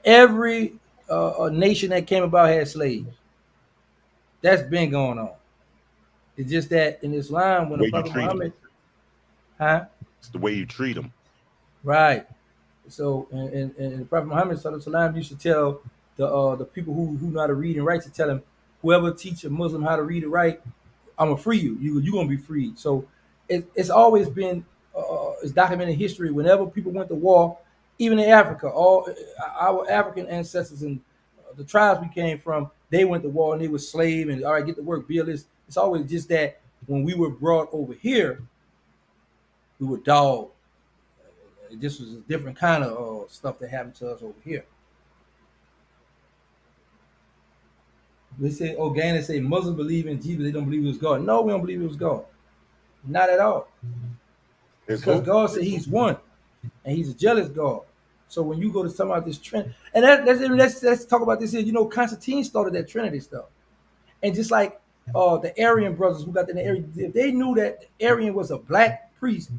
every nation that came about had slaves. That's been going on. It's just that in Islam, The when the way you Prophet treat them. Muhammad, huh? It's the way you treat them. Right. So, and the Prophet Muhammad sallam used to tell the people who know how to read and write to tell him, whoever teach a Muslim how to read and write, I'm gonna free you. You gonna be freed. So, it's always been it's documented in history. Whenever people went to war, even in Africa, all our African ancestors and the tribes we came from, they went to war and they were slave and all right, get to work, build this. It's always just that when we were brought over here, we were dogged. This was a different kind of stuff that happened to us over here. They say, oh, Gana say Muslims believe in Jesus, they don't believe it was God. No, we don't believe it was God. Not at all. It's Because who? God said he's one and he's a jealous God. So when you go to talk about this Trinity, and let's talk about this here. You know, Constantine started that Trinity stuff. And just like the Aryan brothers who got in the Aryan, if they knew that Aryan was a black priest,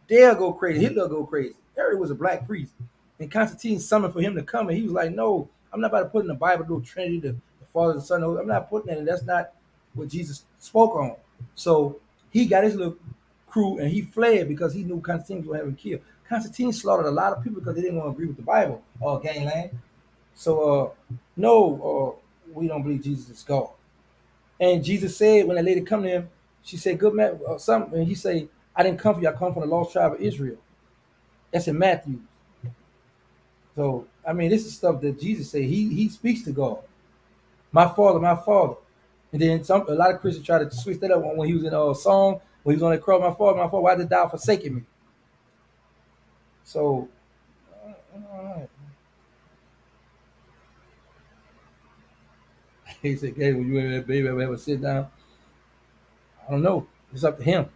they'll go crazy. Hitler go crazy. Arian was a black priest, and Constantine summoned for him to come, and he was like, "No, I'm not about to put in the Bible no Trinity, the Father, the Son. I'm not putting that in. That's not what Jesus spoke on." So he got his little crew and he fled because he knew Constantine was going to have him killed. Constantine slaughtered a lot of people because they didn't want to agree with the Bible, gangland. So no, we don't believe Jesus is God. And Jesus said when that lady come to him, she said, "Good man," something, and he said, "I didn't come for you. I come from the lost tribe of Israel." That's in Matthew. So I mean, this is stuff that Jesus said. He speaks to God. My Father, my Father. And then a lot of Christians try to switch that up when he was in a song when he was on the cross. My Father, why did thou forsaken me? So, he said, "Hey, when you and that baby ever sit down, I don't know. It's up to him.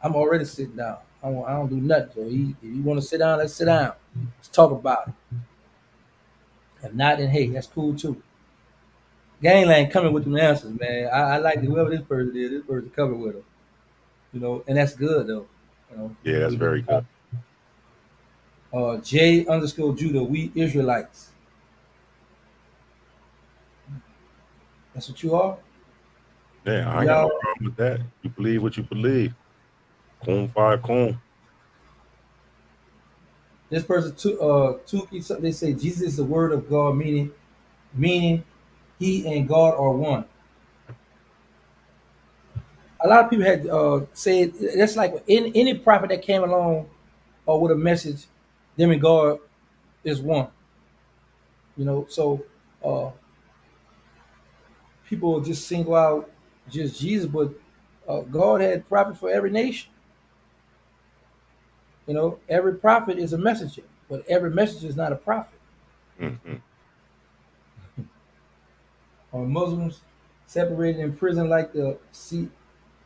I'm already sitting down. I don't do nothing. So if you want to sit down, let's sit down. Let's talk about it. If not, then hey, that's cool too." Gangland coming with them answers, man. I like whoever this person is. This person coming with them, and that's good though. Yeah, that's We do. very good. J underscore Judah. We Israelites. That's what you are. Yeah, I ain't got no Y'all. problem with that. You believe what you believe. Coon fire coon. This person Tuki. They say Jesus is the word of God, meaning he and God are one. A lot of people had said that's like any prophet that came along with a message, them and God is one. So uh, people will just single out just Jesus, but God had prophet for every nation. Every prophet is a messenger, but every messenger is not a prophet. Mm-hmm. Muslims separated in prison like the sea.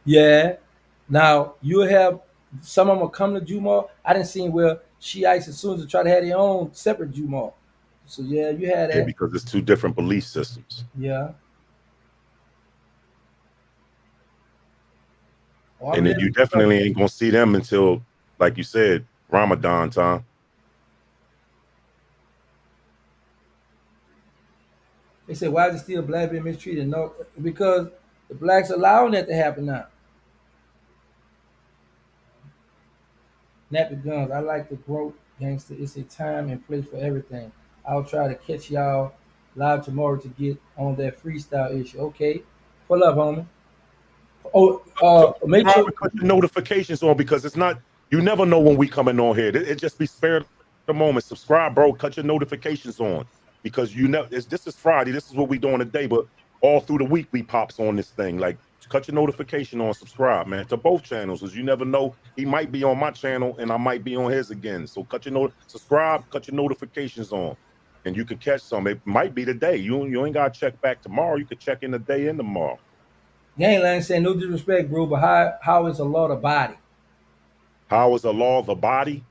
Yeah. Now you have some of them come to Jumah. I didn't see where Shiites as soon as they try to have their own separate Jumah. So yeah, you had Yeah, that. because it's two different belief systems. Yeah. Oh, I'm And then ready you to discuss. definitely ain't gonna see them until, like you said, Ramadan time. They said, why is it still black being mistreated? No, because the blacks allowing that to happen now. Nappy guns. I like the growth, gangster. It's a time and place for everything. I'll try to catch y'all live tomorrow to get on that freestyle issue. Okay, pull up, homie. Oh, make Subscribe sure. and put your notifications on because it's not. You never know when we coming on here. It just be spared the moment. Subscribe, bro. Cut your notifications on because you know this is Friday. This is what we doing today, but all through the week we pops on this thing. Like cut your notification on. Subscribe, man, to both channels because you never know. He might be on my channel and I might be on his again. So cut your subscribe. Cut your notifications on. And you could catch some. It might be today. You ain't gotta check back tomorrow. You could check in the day and tomorrow. Gangland saying no disrespect, bro, but how is Allah the body? How is the law of the body?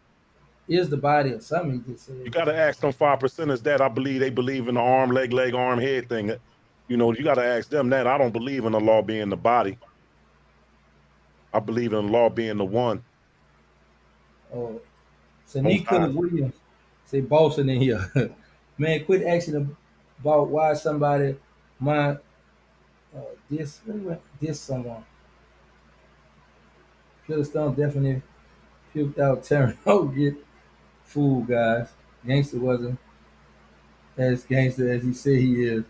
Is the body of something? He just You said. got to ask them 5%ers that. I believe they believe in the arm, leg, arm, head thing. You got to ask them that. I don't believe in the law being the body. I believe in the law being the one. Oh, Most high. Sanika Williams say bossing in here. Man, quit asking about why somebody might this someone. Philistine definitely puked out Terran. Oh, get fooled, guys. Gangster wasn't as gangster as he said he is.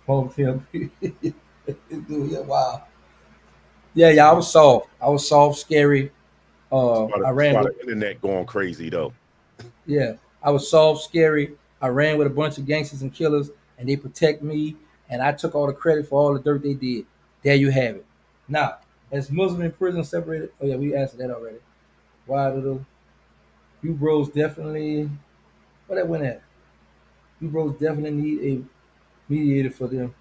Punk him. Dude, yeah, wow. Yeah, I was soft. I was soft, scary. I That's ran why with, the internet going crazy though. yeah, I was soft, scary. I ran with a bunch of gangsters and killers, and they protect me, and I took all the credit for all the dirt they did. There you have it. Now, as Muslim in prison separated, oh yeah, we answered that already. Why do you bros definitely, what that went at? You bros definitely need a mediator for them.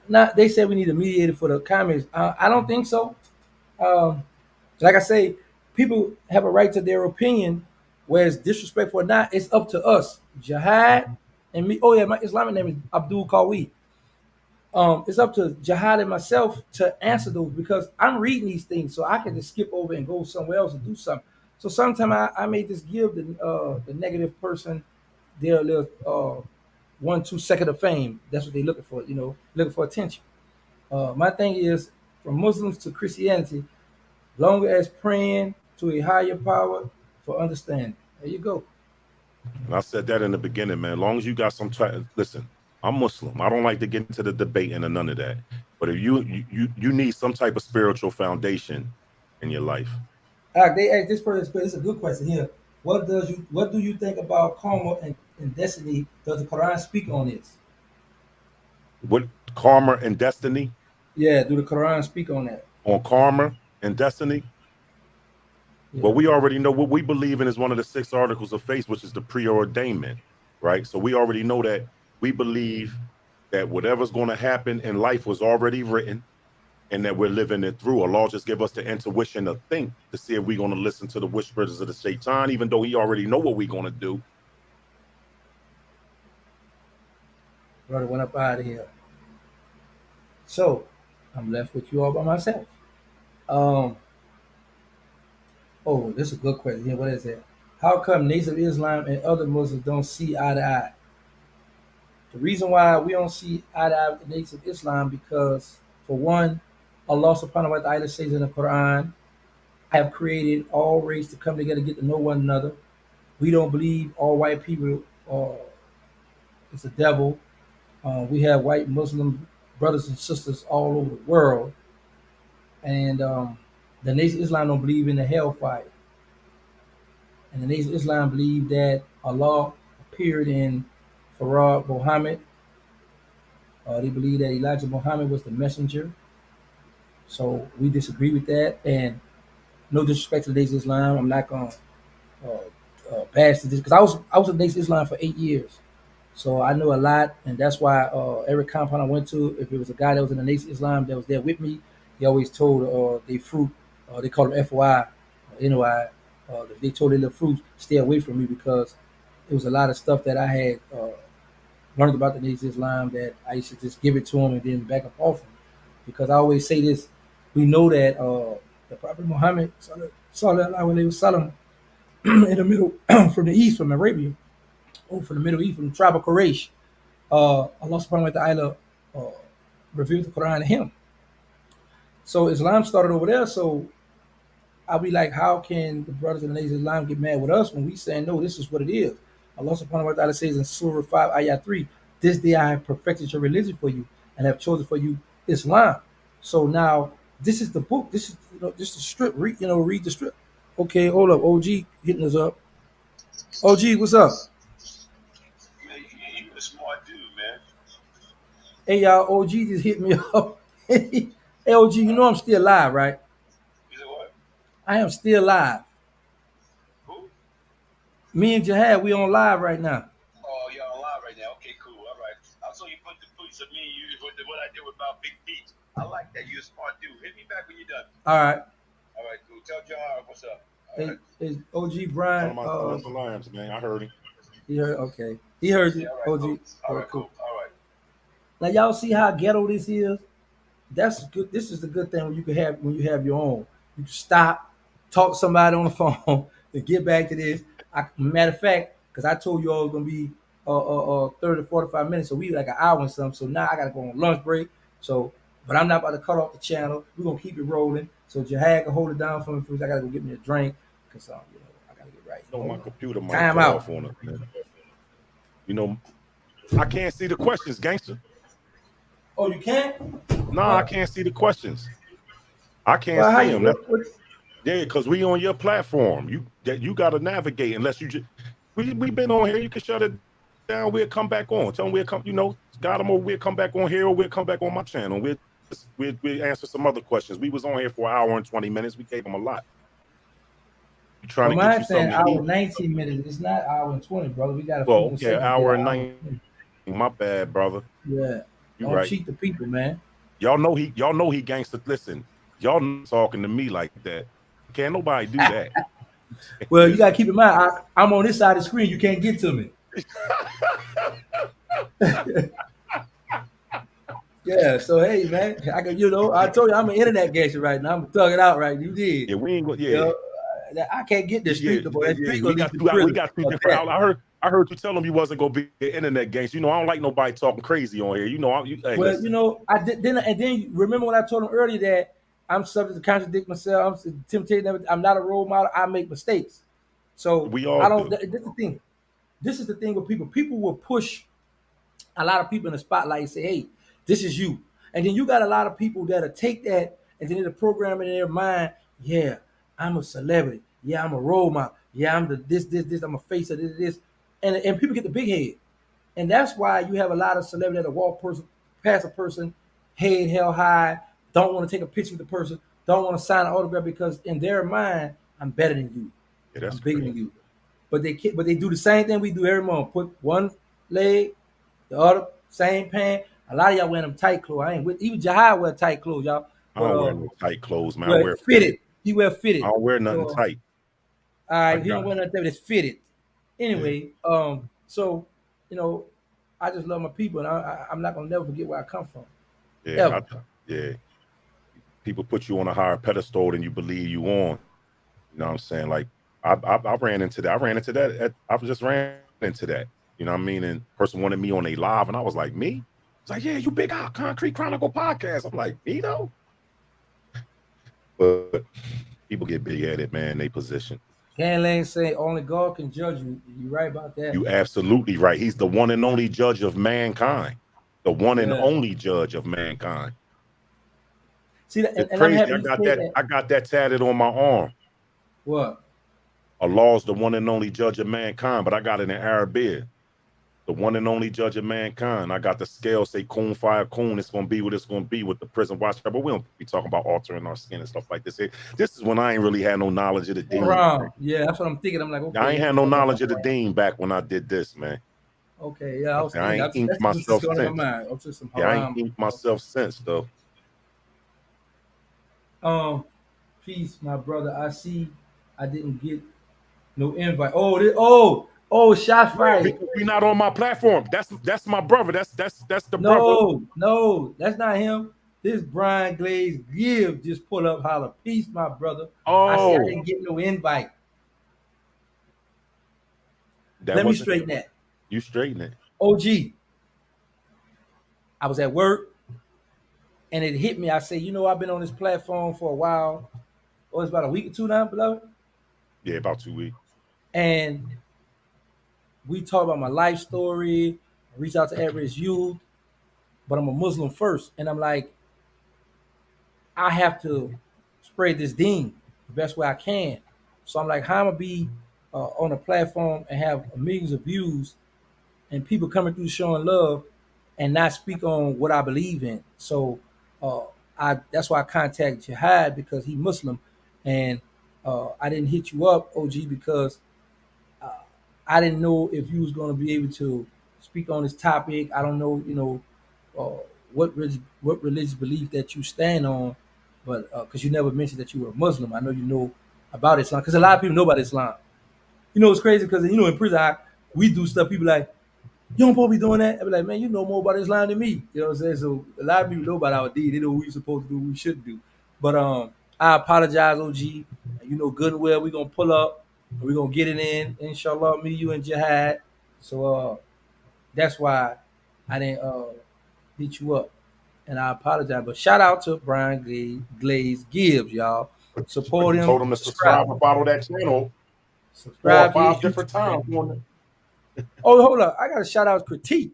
Not, they said we need a mediator for the comments. I don't think so. Um, like I say, people have a right to their opinion, whether it's disrespectful or not. It's up to us. Jihad and me. Oh yeah, my Islamic name is Abdul Qawi. It's up to Jihad and myself to answer those because I'm reading these things, so I can just skip over and go somewhere else and do something. So sometimes I may just give the negative person their little 1 2 second of fame. That's what they're looking for, looking for attention. My thing is from Muslims to Christianity, longer as praying to a higher power for understanding. There you go. And I said that in the beginning, man. As long as you got some type, listen, I'm Muslim. I don't like to get into the debate and none of that. But if you need some type of spiritual foundation in your life. They asked this person. This is a good question here. What do you think about karma and destiny? Does the Quran speak on this? What karma and destiny? Yeah, do the Quran speak on that? On karma and destiny? Well, Yeah. we already know what we believe in is one of the 6 articles of faith, which is the preordainment, right? So we already know that we believe that whatever's going to happen in life was already written and that we're living it through. Allah just give us the intuition to think to see if we're going to listen to the whispers of the Shaitan, even though he already know what we're going to do. Brother went up out of here. So I'm left with you all by myself. Um. Oh, this is a good question here. What is it? How come Nation of Islam and other Muslims don't see eye to eye? The reason why we don't see eye to eye with the Nation of Islam because, for one, Allah Subhanahu wa Taala says in the Quran, "I have created all race to come together, get to know one another." We don't believe all white people are it's a devil. We have white Muslim brothers and sisters all over the world, and the Nation of Islam don't believe in the hellfire. And the Nation of Islam believe that Allah appeared in Farah Muhammad. They believe that Elijah Muhammad was the messenger. So we disagree with that. And no disrespect to the Nation of Islam, I'm not gonna bash this because I was in the Nation of Islam for 8 years. So I know a lot, and that's why every compound I went to, if it was a guy that was in the Nation of Islam that was there with me, he always told they fruit, they call them FOI, NOI, they told their little fruits stay away from me because it was a lot of stuff that I had learned about the Nation of Islam that I used to just give it to them and then back up off them. Because I always say this, we know that the Prophet Muhammad, sallallahu alaihi wasallam, in the middle, from the east, from Arabia, or from the Middle East, from the tribe of Quraysh, Allah subhanahu wa ta'ala uh, revealed the Quran to him. So Islam started over there. So I'll be like, how can the brothers in the Nation of Islam get mad with us when we saying, no, this is what it is? Allah subhanahu wa ta'ala says in Surah 5, Ayah 3, this day I have perfected your religion for you and have chosen for you Islam. So now this is the book. This is this is the strip. Read the strip. Okay, hold up. OG hitting us up. OG, what's up? Man, you a smart dude, man. Hey y'all, OG just hit me up. Hey OG, you know I'm still live, right? You know what? I am still live. Who? Me and Jihad, we on live right now. Oh, y'all alive right now. Okay, cool. All right. I saw you put the piece of me and you with what I did about Big Pete. I like that. You're a smart dude. Hit me back when you're done. All right. All right, cool. Tell John what's up. All Hey, right. hey OG Tell Brian, him I said that's alarms, man. I heard him. he heard okay. He heard Yeah, you, all right, OG. cool. All All right, right, cool. cool. All right. Now y'all see how ghetto this is? That's good. This is the good thing when you have your own. You can stop, talk to somebody on the phone, and get back to this. Matter of fact, because I told you all it was gonna be 30 to 45 minutes, so we like an hour and something. So now I gotta go on lunch break. So, but I'm not about to cut off the channel. We're gonna keep it rolling. So Jihad can hold it down for me. First, I gotta go get me a drink because I gotta get right. You know, my computer might Time cut out. off on us, man. You know, I can't see the questions, gangster. Oh, you can't? Nah, I can't see the questions. I can't Well, how see you? them. Yeah, because we on your platform. You got to navigate unless you just we been on here. You can shut it down. We'll come back on. Tell them we'll come. Got them or we'll come back on here or we'll come back on my channel. We'll answer some other questions. We was on here for an hour and 20 minutes. We gave them a lot. We trying Well, to get mine you saying something to hour eat. 19 minutes. It's not hour and 20, brother. We got a few Well, more okay, an seconds to get hour an and hour and 19. 20. My bad, brother. Yeah. You Don't right. cheat the people, man. Y'all know he gangster. Listen, y'all talking to me like that. Can't nobody do that. Well, you gotta keep in mind, I'm on this side of the screen. You can't get to me. Yeah. So hey, man, I can, I told you I'm an internet gangster right now. I'm thugging it out right. You did. Yeah, we ain't go. You Yeah, know, I can't get the yeah, street no more. That yeah. street gonna lead to We prison. got two Fuck different. that. I heard you tell them you wasn't gonna be an internet gangster. You know, I don't like nobody talking crazy on here. You know, hey, Well, listen. I did then, and then remember when I told him earlier that I'm subject to contradict myself. I'm tempted. I'm not a role model. I make mistakes. So We all I don't. do. This is the thing. This is the thing with people. People will push a lot of people in the spotlight and say, "Hey, this is you," and then you got a lot of people that'll take that and then it'll program in their mind. Yeah, I'm a celebrity. Yeah, I'm a role model. Yeah, I'm the this. I'm a face of this, and people get the big head. And that's why you have a lot of celebrities that walk past a person, head held high, don't want to take a picture with the person, don't want to sign an autograph because in their mind, I'm better than you, Yeah, I'm that's bigger crazy. than you. But they do the same thing we do every month. Put one leg, the other same pant. A lot of y'all wearing them tight clothes. I ain't with even Jahai wear tight clothes, y'all. I But don't wear no tight clothes, man. I well, wear fitted. fitted. He wear I fitted. don't wear nothing So tight. all I right, he don't got wear nothing that's fitted. yeah, Anyway, so you know, I just love my people, and I'm not gonna never forget where I come from, yeah, ever. yeah. People put you on a higher pedestal than you believe you on. You know what I'm saying? Like I ran into that. I ran into that. I just ran into that. You know what I mean? And person wanted me on a live, and I was like, me? It's like, yeah, you big out Concrete Chronicle podcast. I'm like, me though? But people get big headed, man. They position. Can Lane say only God can judge you. You right about that. You absolutely right. He's the one and only judge of mankind. The one and Yeah. only judge of mankind. See that, It's and I'm crazy. happy you said that. I got that tatted on my arm. What? Allah's the one and only judge of mankind, but I got it in Arabic. The one and only judge of mankind. I got the scale say kun fire kun. It's gonna be what it's gonna be with the prison watch. But we don't be talking about altering our skin and stuff like this. This is when I ain't really had no knowledge of the deen. Wrong. Yeah, that's what I'm thinking. I'm like, I okay, ain't yeah, had we no talking about knowledge of the something deen back when I did this, man. wrong. Okay, yeah, I was I thinking. ain't inked That's what's just myself going in my since. mind. I'm just some Yeah, I ain't haram. inked myself since though. Um, peace, my brother. I see. I didn't get no invite. Oh, shot Yeah, fired. because we not on my platform. That's my brother. That's the brother. No, that's not him. This Brian Glaze Give just pull up holler. Peace, my brother. I see I Oh, didn't get no invite. that Let me wasn't him. straighten that. You straighten it. OG, I was at work and it hit me. I say, I've been on this platform for a while. Oh, it's about a week or two now, beloved. Yeah, about 2 weeks. And we talk about my life story, reach out to average youth, but I'm a Muslim first. And I'm like, I have to spread this deen the best way I can. So I'm like, how am I be on a platform and have millions of views and people coming through showing love and not speak on what I believe in? So uh, I that's why I contacted Jihad because he Muslim, and I didn't hit you up, OG, because uh, I didn't know if you was going to be able to speak on this topic. I don't know, what religious belief that you stand on, but because you never mentioned that you were a Muslim, I know you know about Islam because a lot of people know about Islam. It's crazy because in prison we do stuff. People like you don't supposed to be doing that. I be like, man, you know more about Islam than me. You know what I'm saying? So a lot of people know about our deed. They know what we supposed to do, what we shouldn't do. But I apologize, OG. You know good and well we gonna pull up. We're gonna get it in, inshallah, me, you, and Jihad. So that's why I didn't hit you up. And I apologize. But shout out to Brian Glaze Gibbs, y'all. But Support you him, told him to subscribe. subscribe and follow that channel 4 or Subscribe to his 5 different YouTube times. channel. Oh, hold up. I got to shout out Critique.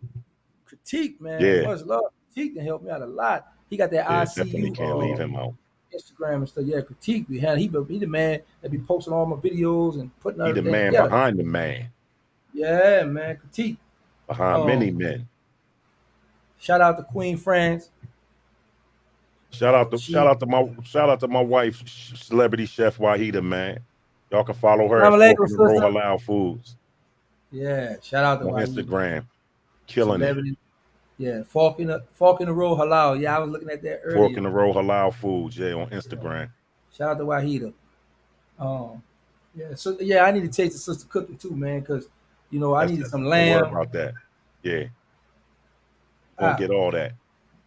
Critique, man. Yeah, Much love. Critique can help me out a lot. He got that yeah, definitely ICU can't leave him out. Instagram and stuff. Yeah, Critique. He the man that be posting all my videos and putting He the everything man together. behind the man, Yeah, man. Critique. behind Um, many men. Shout out to Queen France. She Shout out to my wife, celebrity chef Wahida, man. Y'all can follow her at Assalamu Fork alaikum, in the Row sister. Halal Foods Yeah, shout out to on Wahid. Instagram. Killing it. Celebrity. Yeah, Fork in the Road Halal. Yeah, I was looking at that Fork earlier. in the Row Halal Foods, yeah, on Instagram. Shout out to Wahida. Um, yeah, so yeah, I need to taste the sister cooking too, man, because I needed some Don't worry lamb. about that. Yeah, gonna Ah, get all that.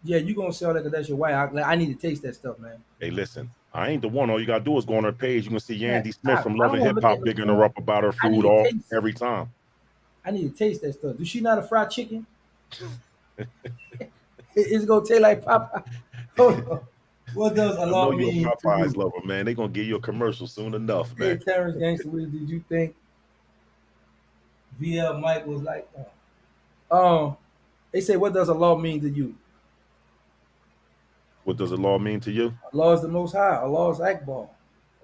Yeah, you gonna sell that because that's your wife. I need to taste that stuff, man. Hey, listen, I ain't the one. All you gotta do is go on her page. You can see Man, Yandy Smith from I Love don't and want Hip to look at Hop no bigging her food. up about her I food need to all taste. every time. I need to taste that stuff. Does she not a fried chicken? It's gonna taste like Popeye. Hold on. What does I know Allah you're a mean to Popeyes you? lover, man. They gonna give you a commercial soon enough, Hey, man. Terrence Gangster, what did you think VL Mike was like? They say, what does Allah mean to you? What does the law mean to you? Allah is the Most High. Allah is Akbar.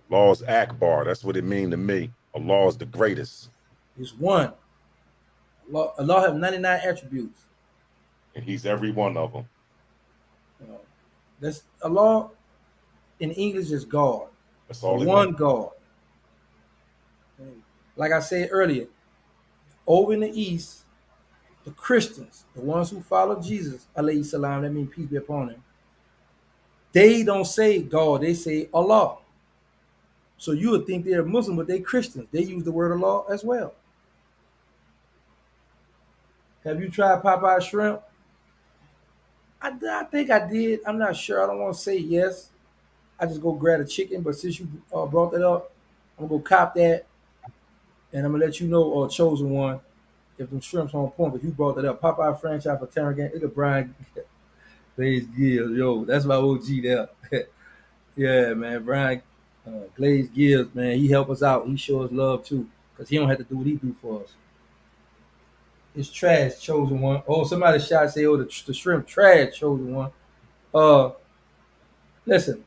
Law's Akbar. That's what it mean to me. Allah is the greatest, It's one. Allah have 99 attributes. and He's every one of them. You know, that's Allah in English is God, That's the all it means. one God. And like I said earlier, over in the East, the Christians, the ones who follow Jesus, alayhi salam, that means peace be upon him, they don't say God, they say Allah. So you would think they're Muslim, but they Christians. They use the word Allah as well. Have you tried Popeye shrimp? I think I did. I'm not sure. I don't want to say yes. I just go grab a chicken. But since you brought that up, I'm gonna go cop that, and I'm gonna let you know or chosen one if them shrimps on point. But you brought that up. Popeye franchise for Terran. Look at Brian Glaze Gibbs. Yo, that's my OG there. Yeah, man. Brian Glaze Gibbs, man. He help us out. He show us love too, cause he don't have to do what he do for us. It's trash chosen one. Oh, somebody shot say, oh, the shrimp trash chosen one. Uh, listen,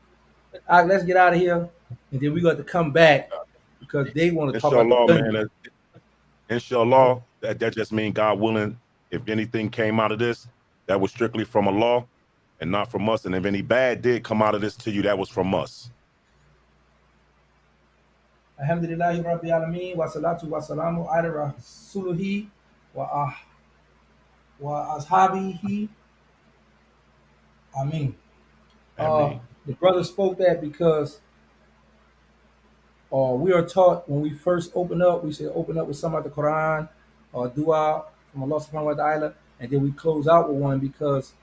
let's get out of here, and then we got to come back because they want to talk about the Inshallah, gun. man. Inshallah, that just means God willing. If anything came out of this, that was strictly from Allah and not from us. And if any bad did come out of this to you, that was from us. Alhamdulillahi Rabbil Alameen wa salatu wa salamu ala rasulihi wa ashabihi. I mean, I mean, the brother spoke that because we are taught when we first open up, we should open up with some of the Quran or dua from Allah subhanahu wa ta'ala, and then we close out with one because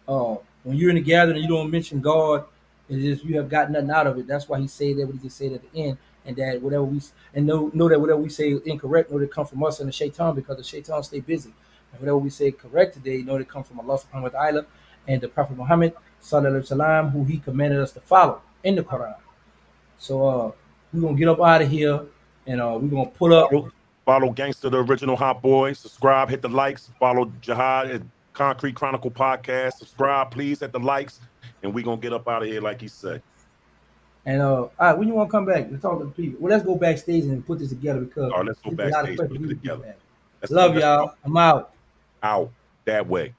when you're in a gathering, you don't mention God, it's just you have got nothing out of it. That's why he said that what he just said at the end, and that whatever we and know that whatever we say is incorrect, know that it come from us and the shaitan because the shaitan stay busy. And whatever we say correct today, know that it comes from Allah subhanahu wa ta'ala and the Prophet Muhammad sallallahu alaihi wasallam, who he commanded us to follow in the Quran. So we're gonna get up out of here and we're gonna put up. follow Gangster, the original Hot Boy. Subscribe, hit the likes. Follow Jihad at Concrete Chronicle Podcast. Subscribe, please, hit the likes. And we're going to get up out of here like he said. And all right, when you want to come back to talk to the people? Well, let's go backstage and put this together because All right, let's go there's a lot of backstage, questions put we it people together. have. Love Let's y'all. I'm out. out that way.